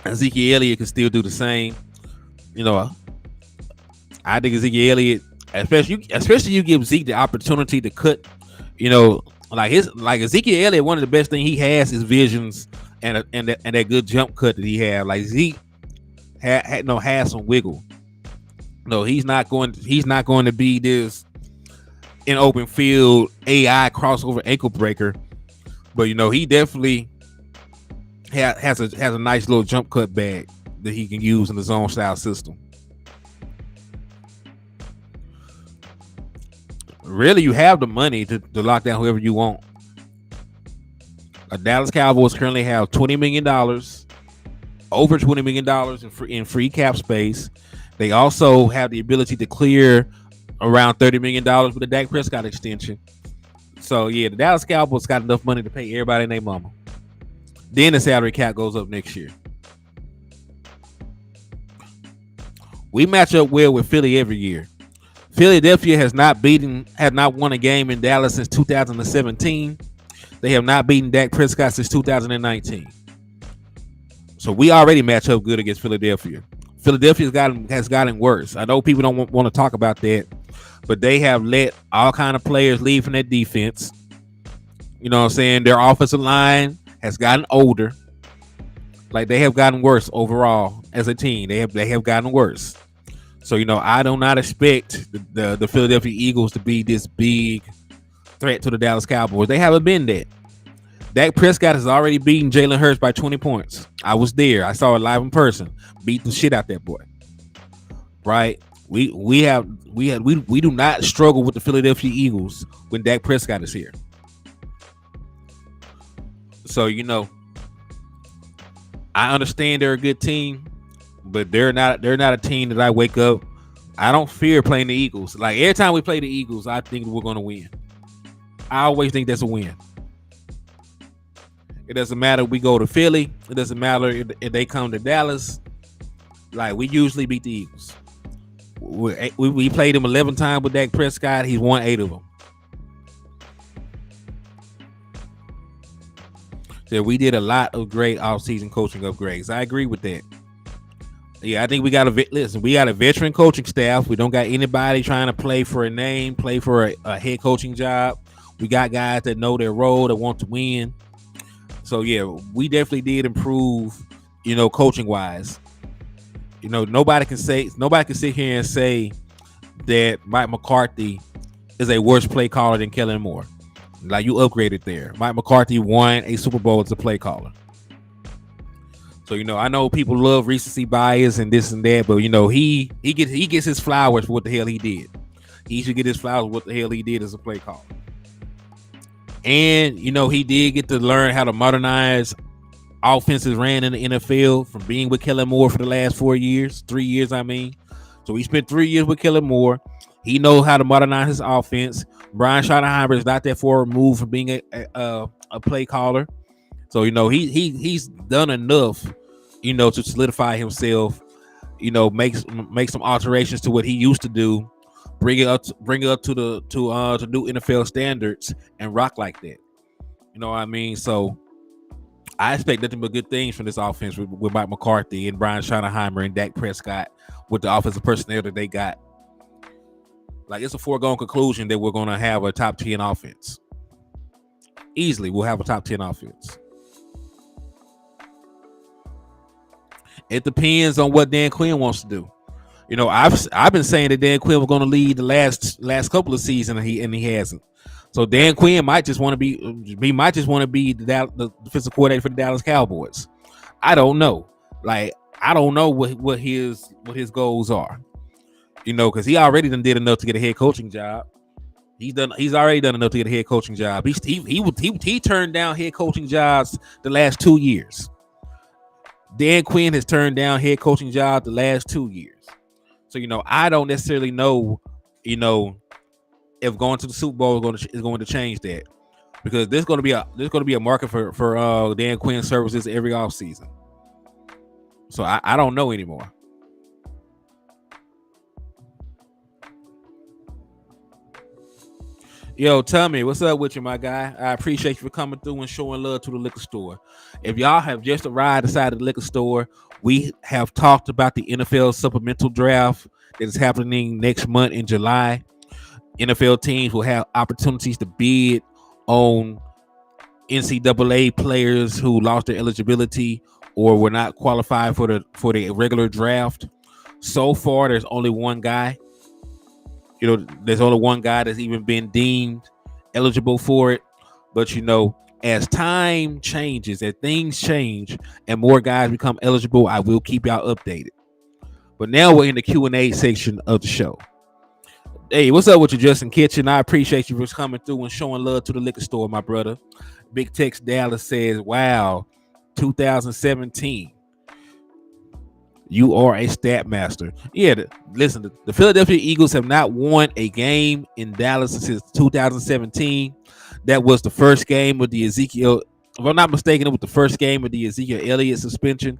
Ezekiel Elliott can still do the same. I think Ezekiel Elliott, especially you give Zeke the opportunity to cut, like Ezekiel Elliott, one of the best things he has is visions and that good jump cut that he had. Like Zeke has some wiggle. No, he's not going to be this in open field AI crossover ankle breaker, but he definitely has a nice little jump cut bag that he can use in the zone style system. Really, you have the money to lock down whoever you want. Dallas Cowboys currently have $20 million, over $20 million in free cap space. They also have the ability to clear around $30 million with the Dak Prescott extension. So, yeah, the Dallas Cowboys got enough money to pay everybody and their mama. Then the salary cap goes up next year. We match up well with Philly every year. Philadelphia has not won a game in Dallas since 2017. They have not beaten Dak Prescott since 2019. So we already match up good against Philadelphia. Philadelphia has gotten worse. I know people don't want to talk about that, but they have let all kind of players leave from that defense. You know what I'm saying? Their offensive line has gotten older. Like, they have gotten worse overall as a team. They have gotten worse. So, I do not expect the Philadelphia Eagles to be this big threat to the Dallas Cowboys. They haven't been that. Dak Prescott has already beaten Jalen Hurts by 20 points. I was there. I saw it live in person. Beat the shit out that boy. Right? We do not struggle with the Philadelphia Eagles when Dak Prescott is here. So I understand they're a good team, but they're not a team that I wake up. I don't fear playing the Eagles. Like every time we play the Eagles, I think we're gonna win. I always think that's a win. It doesn't matter if we go to Philly. It doesn't matter if they come to Dallas. Like we usually beat the Eagles. We played him 11 times with Dak Prescott. He's won 8 of them. So we did a lot of great offseason coaching upgrades. I agree with that. Yeah, I think we got a veteran coaching staff. We don't got anybody trying to play for a name, play for a head coaching job. We got guys that know their role, that want to win. So yeah, we definitely did improve, coaching wise. Nobody can sit here and say that Mike McCarthy is a worse play caller than Kellen Moore. Like you upgraded there. Mike McCarthy won a Super Bowl as a play caller. So I know people love recency bias and this and that, but he gets his flowers for what the hell he did. He should get his flowers for what the hell he did as a play caller. And he did get to learn how to modernize offenses ran in the NFL from being with Kellen Moore for the last 3 years. I mean, so he spent 3 years with Kellen Moore. He knows how to modernize his offense. Brian Schottenheimer is not that far removed from being a play caller. So he's done enough, to solidify himself. Make some alterations to what he used to do, bring it up to new NFL standards, and rock like that. You know what I mean? So I expect nothing but good things from this offense with Mike McCarthy and Brian Schottenheimer and Dak Prescott with the offensive personnel that they got. Like it's a foregone conclusion that we're going to have a top 10 offense. Easily, we'll have a top 10 offense. It depends on what Dan Quinn wants to do. I've been saying that Dan Quinn was going to lead the last couple of seasons, and he hasn't. So Dan Quinn might just want to be the defensive coordinator for the Dallas Cowboys. I don't know. Like I don't know what his goals are. Because he already did enough to get a head coaching job. He's already done enough to get a head coaching job. He turned down head coaching jobs the last 2 years. Dan Quinn has turned down head coaching jobs the last 2 years. So I don't necessarily know, if going to the Super Bowl is going to change that, because there's going to be a market for Dan Quinn services every offseason. So I don't know anymore. Yo, tell me, what's up with you, my guy? I appreciate you for coming through and showing love to the liquor store. If y'all have just arrived inside of the liquor store, we have talked about the NFL Supplemental Draft that is happening next month in July. NFL teams will have opportunities to bid on NCAA players who lost their eligibility or were not qualified for the regular draft. So far, there's only one guy. There's only one guy that's even been deemed eligible for it. But, as time changes, as things change and more guys become eligible, I will keep y'all updated. But now we're in the Q&A section of the show. Hey, what's up with you, Justin Kitchen? I appreciate you for coming through and showing love to the liquor store, my brother. Big Tex Dallas says, wow, 2017. You are a stat master. Yeah, listen, the Philadelphia Eagles have not won a game in Dallas since 2017. That was the first game with the Ezekiel, if I'm not mistaken, it was the first game with the Ezekiel Elliott suspension.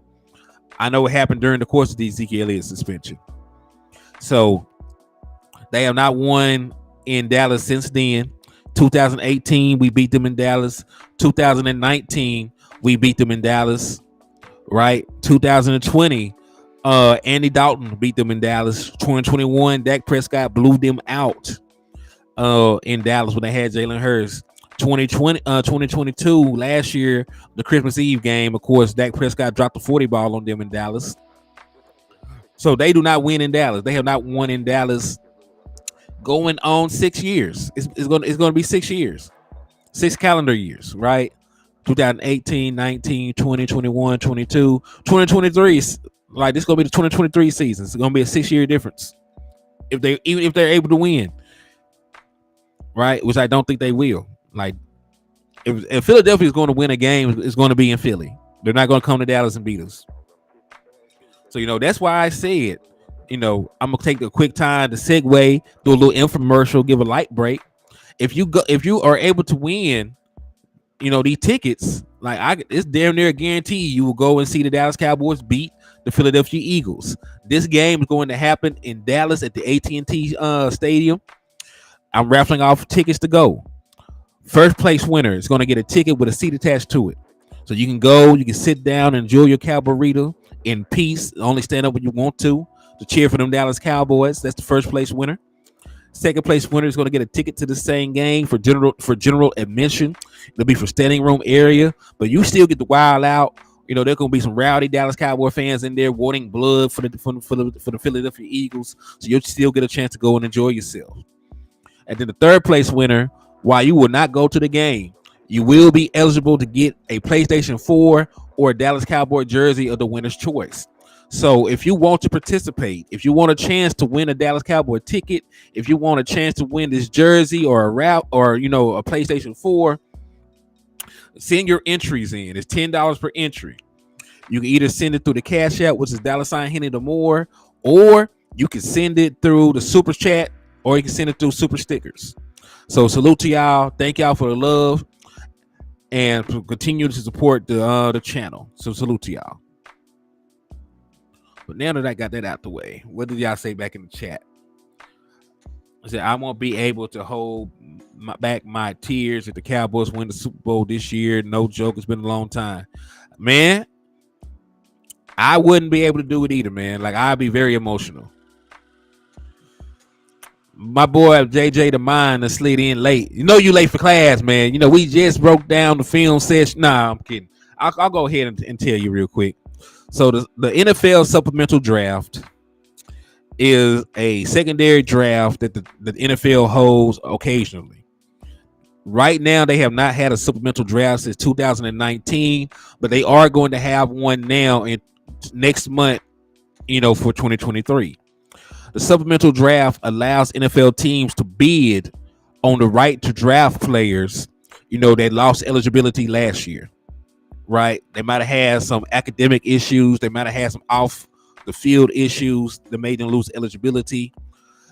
I know it happened during the course of the Ezekiel Elliott suspension. So they have not won in Dallas since then. 2018, we beat them in Dallas. 2019, we beat them in Dallas. Right? 2020, Andy Dalton beat them in Dallas. 2021, Dak Prescott blew them out in Dallas when they had Jalen Hurts. 2022, last year, the Christmas Eve game, of course, Dak Prescott dropped the 40 ball on them in Dallas. So they do not win in Dallas. They have not won in Dallas going on 6 years. It's going to be 6 years, 6 calendar years, right? 2018, 19, 20, 21, 22, 2023. Like, this is gonna be the 2023 season. It's gonna be a 6-year difference even if they're able to win, right? Which I don't think they will. Like, if Philadelphia is going to win a game, it's going to be in Philly. They're not going to come to Dallas and beat us. So that's why I said, I'm gonna take a quick time to segue, do a little infomercial, give a light break. If you are able to win, these tickets, like it's damn near a guarantee you will go and see the Dallas Cowboys beat the Philadelphia Eagles. This game is going to happen in Dallas at the AT&T Stadium. I'm raffling off tickets to go. First place winner is going to get a ticket with a seat attached to it. So you can go, you can sit down and enjoy your cowburrito in peace. Only stand up when you want to cheer for them Dallas Cowboys. That's the first place winner. Second place winner is going to get a ticket to the same game for general admission. It'll be for standing room area, but you still get to wild out. There's going to be some rowdy Dallas Cowboy fans in there wanting blood for the Philadelphia Eagles. So you'll still get a chance to go and enjoy yourself. And then the third place winner, while you will not go to the game, you will be eligible to get a PlayStation 4 or a Dallas Cowboy jersey of the winner's choice. So if you want to participate, if you want a chance to win a Dallas Cowboy ticket, if you want a chance to win this jersey or a route or a PlayStation 4, send your entries in. It's $10 per entry. You can either send it through the Cash App, which is $Henny the More, or you can send it through the Super Chat, or you can send it through Super Stickers. So salute to y'all. Thank y'all for the love and continue to support the channel. So salute to y'all. But now that I got that out the way, what did y'all say back in the chat? I said I won't be able to hold back my tears if the Cowboys win the Super Bowl this year. No joke. It's been a long time. Man, I wouldn't be able to do it either, man. Like, I'd be very emotional. My boy JJ the Mind slid in late. You late for class, man. We just broke down the film session. Nah, I'm kidding. I'll go ahead and tell you real quick. So the NFL Supplemental Draft is a secondary draft that the NFL holds occasionally. Right now, they have not had a supplemental draft since 2019, but they are going to have one now in next month, for 2023. The supplemental draft allows NFL teams to bid on the right to draft players, that lost eligibility last year. Right? They might have had some academic issues. They might have had some off the field issues that made them lose eligibility.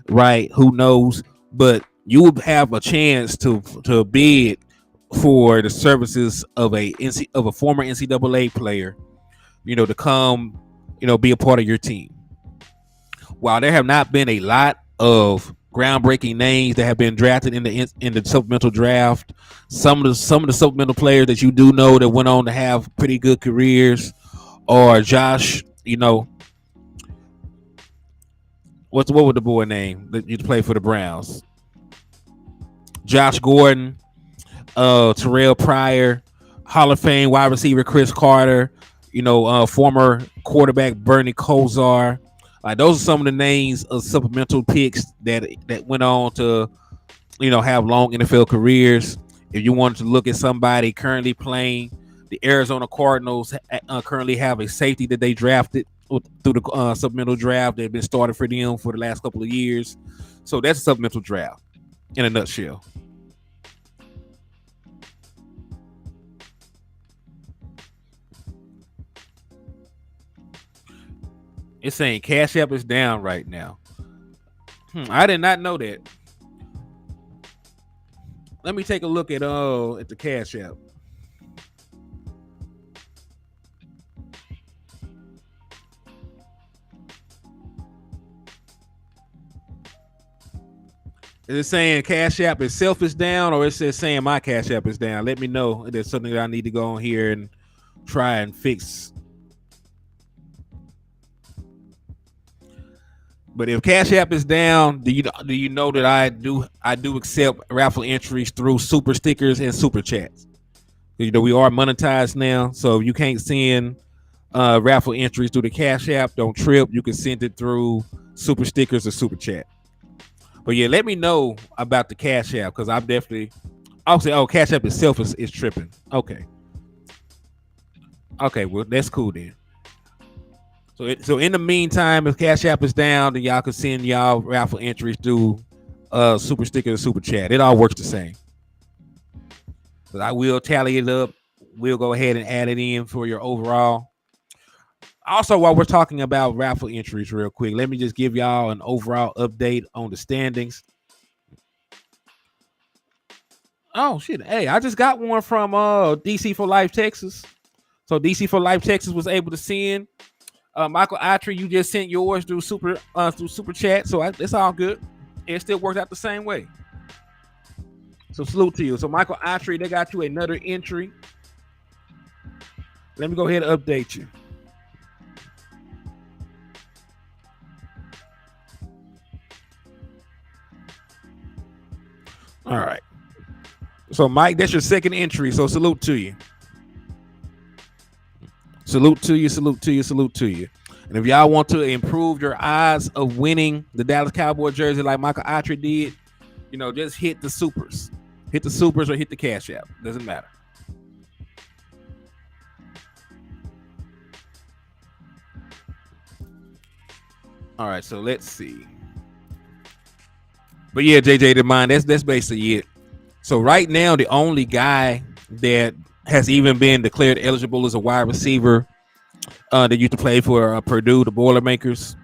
Right? Who knows? But you will have a chance to bid for the services of a former NCAA player, to come, be a part of your team. While there have not been a lot of groundbreaking names that have been drafted in the supplemental draft, some of the supplemental players that you do know that went on to have pretty good careers, or Josh, what was the boy name that used to play for the Browns? Josh Gordon, Terrell Pryor, Hall of Fame wide receiver Chris Carter, former quarterback Bernie Kosar. Those are some of the names of supplemental picks that went on to, have long NFL careers. If you wanted to look at somebody currently playing, the Arizona Cardinals currently have a safety that they drafted through the supplemental draft that had been started for them for the last couple of years. So that's a supplemental draft in a nutshell. It's saying Cash App is down right now. I did not know that. Let me take a look at the Cash App. Is it saying Cash App itself is down, or is it saying my Cash App is down? Let me know if there's something that I need to go on here and try and fix. But if Cash App is down, do you know that I do accept raffle entries through Super Stickers and Super Chats? We are monetized now, so if you can't send raffle entries through the Cash App, don't trip. You can send it through Super Stickers or Super Chat. But yeah, let me know about the Cash App, because I'm definitely. I'll say, Cash App itself is tripping. Okay, Okay, well that's cool then. So in the meantime, if Cash App is down, then y'all can send y'all raffle entries through Super Sticker or Super Chat. It all works the same. But I will tally it up. We'll go ahead and add it in for your overall. Also, while we're talking about raffle entries real quick, let me just give y'all an overall update on the standings. Oh shit. Hey, I just got one from DC for Life Texas. So DC for Life Texas was able to send Michael Atry, you just sent yours through super chat, so it's all good. It still worked out the same way. So salute to you. So Michael Atry, they got you another entry. Let me go ahead and update you. All right. So Mike, that's your second entry. So salute to you. Salute to you, salute to you, salute to you. And if y'all want to improve your odds of winning the Dallas Cowboys jersey like Michael Atry did, just hit the supers. Hit the supers or hit the Cash App. Doesn't matter. All right, so let's see. But yeah, JJ the Mind, that's basically it. So right now, the only guy that has even been declared eligible as a wide receiver that used to play for Purdue, the Boilermakers.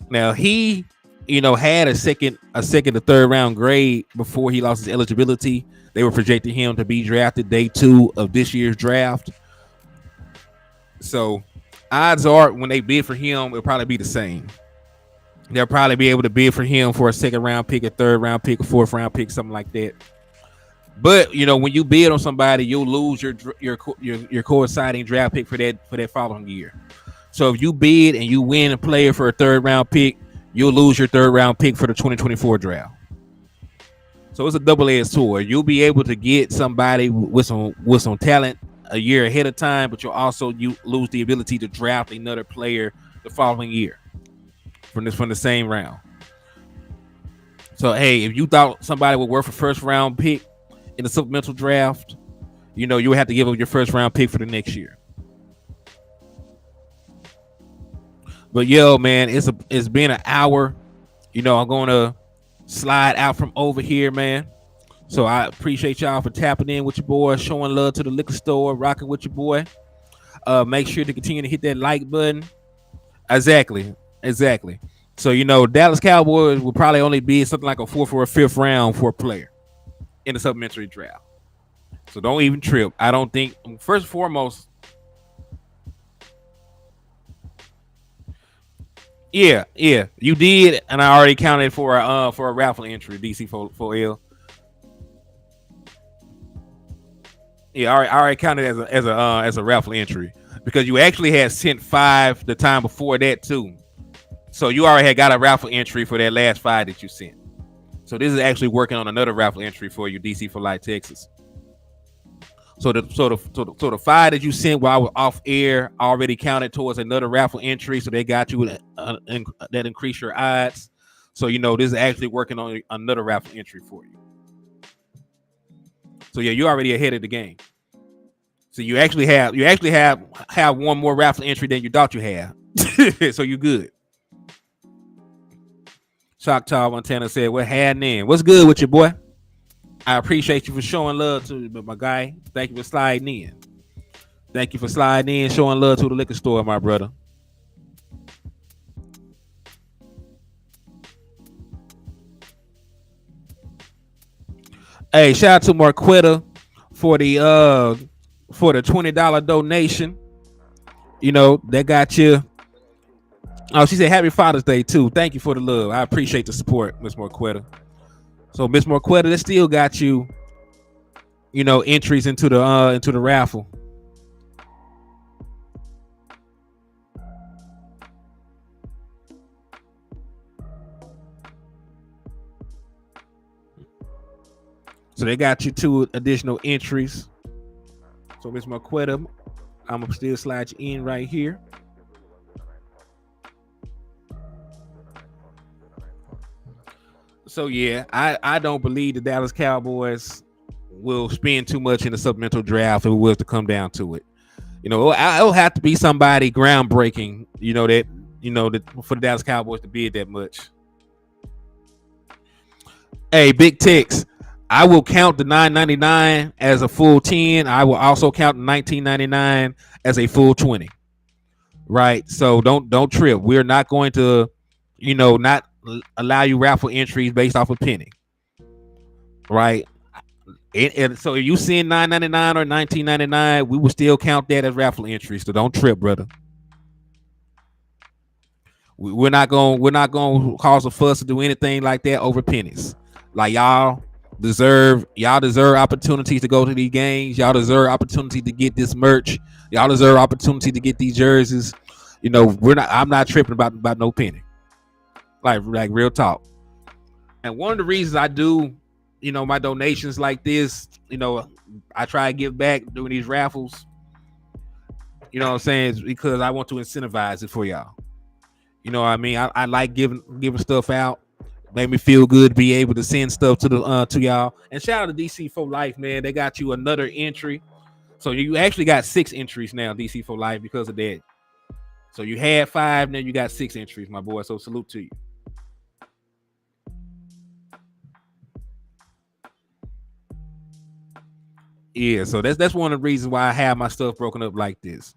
Now he, had a second to third round grade before he lost his eligibility. They were projecting him to be drafted day 2 of this year's draft. So odds are when they bid for him, it'll probably be the same. They'll probably be able to bid for him for a second round pick, a third round pick, a fourth round pick, something like that. But when you bid on somebody, you'll lose your coinciding draft pick for that following year. So if you bid and you win a player for a third round pick, you'll lose your third round pick for the 2024 draft. So it's a double-edged sword. You'll be able to get somebody with some talent a year ahead of time, but you lose the ability to draft another player the following year from the same round. So hey, if you thought somebody was worth a first round pick in the supplemental draft, you would have to give up your first round pick for the next year. But yo, man, it's been an hour. I'm gonna slide out from over here, man. So I appreciate y'all for tapping in with your boy, showing love to the liquor store, rocking with your boy. Make sure to continue to hit that like button. Exactly. So Dallas Cowboys will probably only be something like a 4th or a 5th round for a player in the supplementary draft. So don't even trip. I don't think, first and foremost, yeah, you did, and I already counted for a raffle entry, DC for L. Yeah, I already counted as a raffle entry because you actually had sent 5 the time before that too. So you already had got a raffle entry for that last 5 that you sent. So this is actually working on another raffle entry for you, DC for Light Texas. So the 5 that you sent while I was off air already counted towards another raffle entry. So they got you that increase your odds. So this is actually working on another raffle entry for you. So yeah, you're already ahead of the game. So you actually have one more raffle entry than you thought you had. So you're good. Choctaw Montana said, "What happening? What's good with you, boy? I appreciate you for showing love to my guy. Thank you for sliding in. Thank you for sliding in, showing love to the liquor store, my brother." Hey, shout out to Marquetta for the $20 donation. That got you. Oh, she said Happy Father's Day too. Thank you for the love. I appreciate the support, Miss Marquetta. So Miss Marquetta, that still got you, entries into the raffle. So they got you 2 additional entries. So Miss Marquetta, I'm gonna still slide you in right here. So yeah, I don't believe the Dallas Cowboys will spend too much in the supplemental draft if it was to come down to it. It'll have to be somebody groundbreaking. That for the Dallas Cowboys to bid that much. Hey, Big Tex, I will count the $9.99 as a full 10. I will also count the $19.99 as a full 20. Right. So don't trip. We're not going to, not allow you raffle entries based off a penny. Right. And so if you send $9.99 or $19.99, we will still count that as raffle entries. So don't trip, brother. We're not gonna cause a fuss to do anything like that over pennies. Like y'all deserve opportunities to go to these games. Y'all deserve opportunity to get this merch. Y'all deserve opportunity to get these jerseys. I'm not tripping about no penny. Like real talk. And one of the reasons I do, my donations like this, I try to give back doing these raffles. You know what I'm saying? It's because I want to incentivize it for y'all. You know what I mean? I like giving stuff out. Made me feel good to be able to send stuff to y'all. And shout out to DC for Life, man. They got you another entry. So you actually got 6 entries now, DC for Life, because of that. So you had 5, now you got 6 entries, my boy. So salute to you. Yeah, so that's one of the reasons why I have my stuff broken up like this.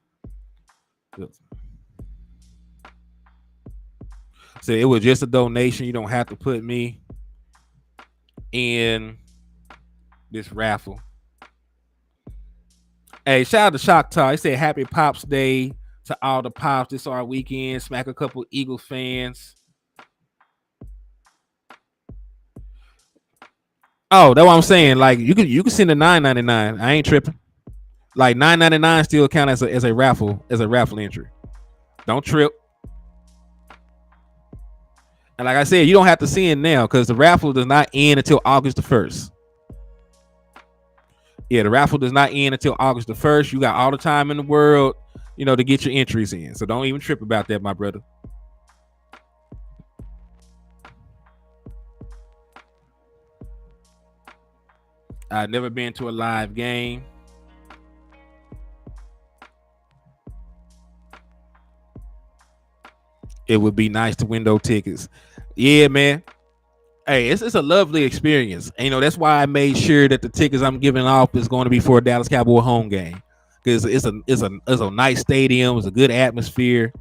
So it was just a donation. You don't have to put me in this raffle. Hey, shout out to Shock Talk. He said happy Pops Day to all the Pops. This our weekend. Smack a couple Eagles fans. Oh, that's what I'm saying. Like you can send a $9.99. I ain't tripping. Like $9.99 still count as a raffle entry. Don't trip. And like I said, you don't have to send now because the raffle does not end until August the 1st. Yeah, the raffle does not end until August the 1st. You got all the time in the world, to get your entries in. So don't even trip about that, my brother. I've never been to a live game. It would be nice to window tickets. Yeah, man. Hey, it's a lovely experience. And, that's why I made sure that the tickets I'm giving off is going to be for a Dallas Cowboy home game. Because it's a nice stadium. It's a good atmosphere.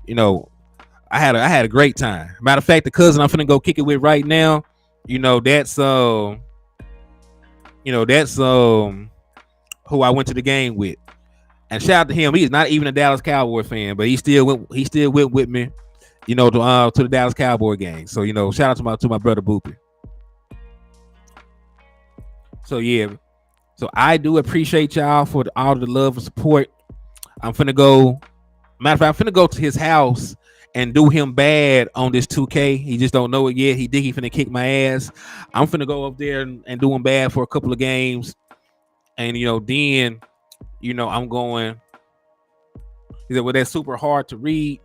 I had a great time. Matter of fact, the cousin I'm finna go kick it with right now, that's who I went to the game with. And shout out to him. He is not even a Dallas Cowboy fan, but he still went with me, to the Dallas Cowboy game. So, shout out to my brother Boopy. So yeah. So I do appreciate y'all for all the love and support. I'm finna go. Matter of fact, I'm finna go to his house and do him bad on this 2K. He just don't know it yet. He think he finna kick my ass. I'm finna go up there and do him bad for a couple of games. And then, I'm going. He said, well, that's super hard to read.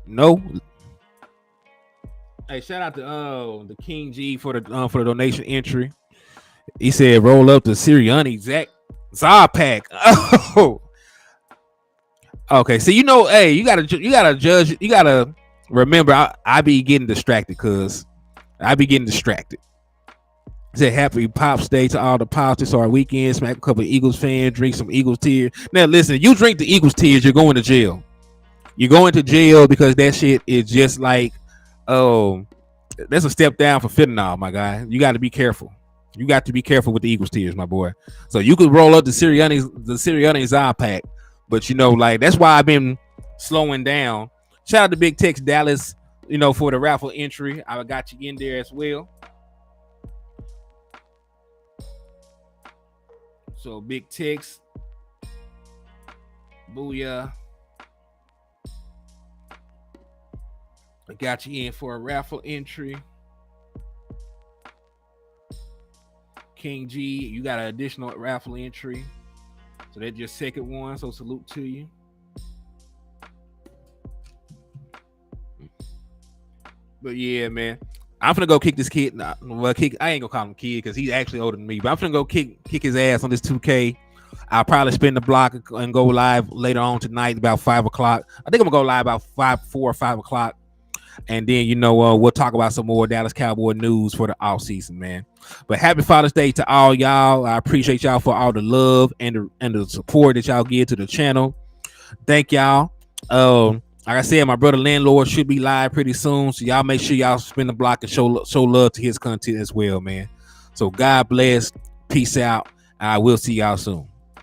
No. Hey, shout out to the King G for the donation entry. He said, roll up the Sirianni Zarpack. Oh. Okay, so hey, you gotta judge. You gotta remember, I be getting distracted, cause I be getting distracted. Say happy Pops Day to all the Pops. This our weekend. Smack a couple of Eagles fans. Drink some Eagles tears. Now listen, you drink the Eagles tears, you're going to jail. You're going to jail because that shit is just like, that's a step down for fentanyl, my guy. You got to be careful. You got to be careful with the Eagles tears, my boy. So you could roll up the Sirianni Zarpack, but that's why I've been slowing down. Shout out to Big Tex Dallas, for the raffle entry. I got you in there as well. So Big Tex, booyah. I got you in for a raffle entry. King G, you got an additional raffle entry. So that's your second one. So salute to you. But yeah, man. I'm finna go kick this kid. I ain't gonna call him kid because he's actually older than me. But I'm finna go kick his ass on this 2K I'll probably spin the block and go live later on tonight about 5 o'clock. I think I'm gonna go live about 4 or 5 o'clock. And then, we'll talk about some more Dallas Cowboy news for the off season, man. But happy Father's Day to all y'all. I appreciate y'all for all the love and the support that y'all give to the channel. Thank y'all. Like I said, my brother Landlord should be live pretty soon. So y'all make sure y'all spin the block and show love to his content as well, man. So God bless. Peace out. I will see y'all soon.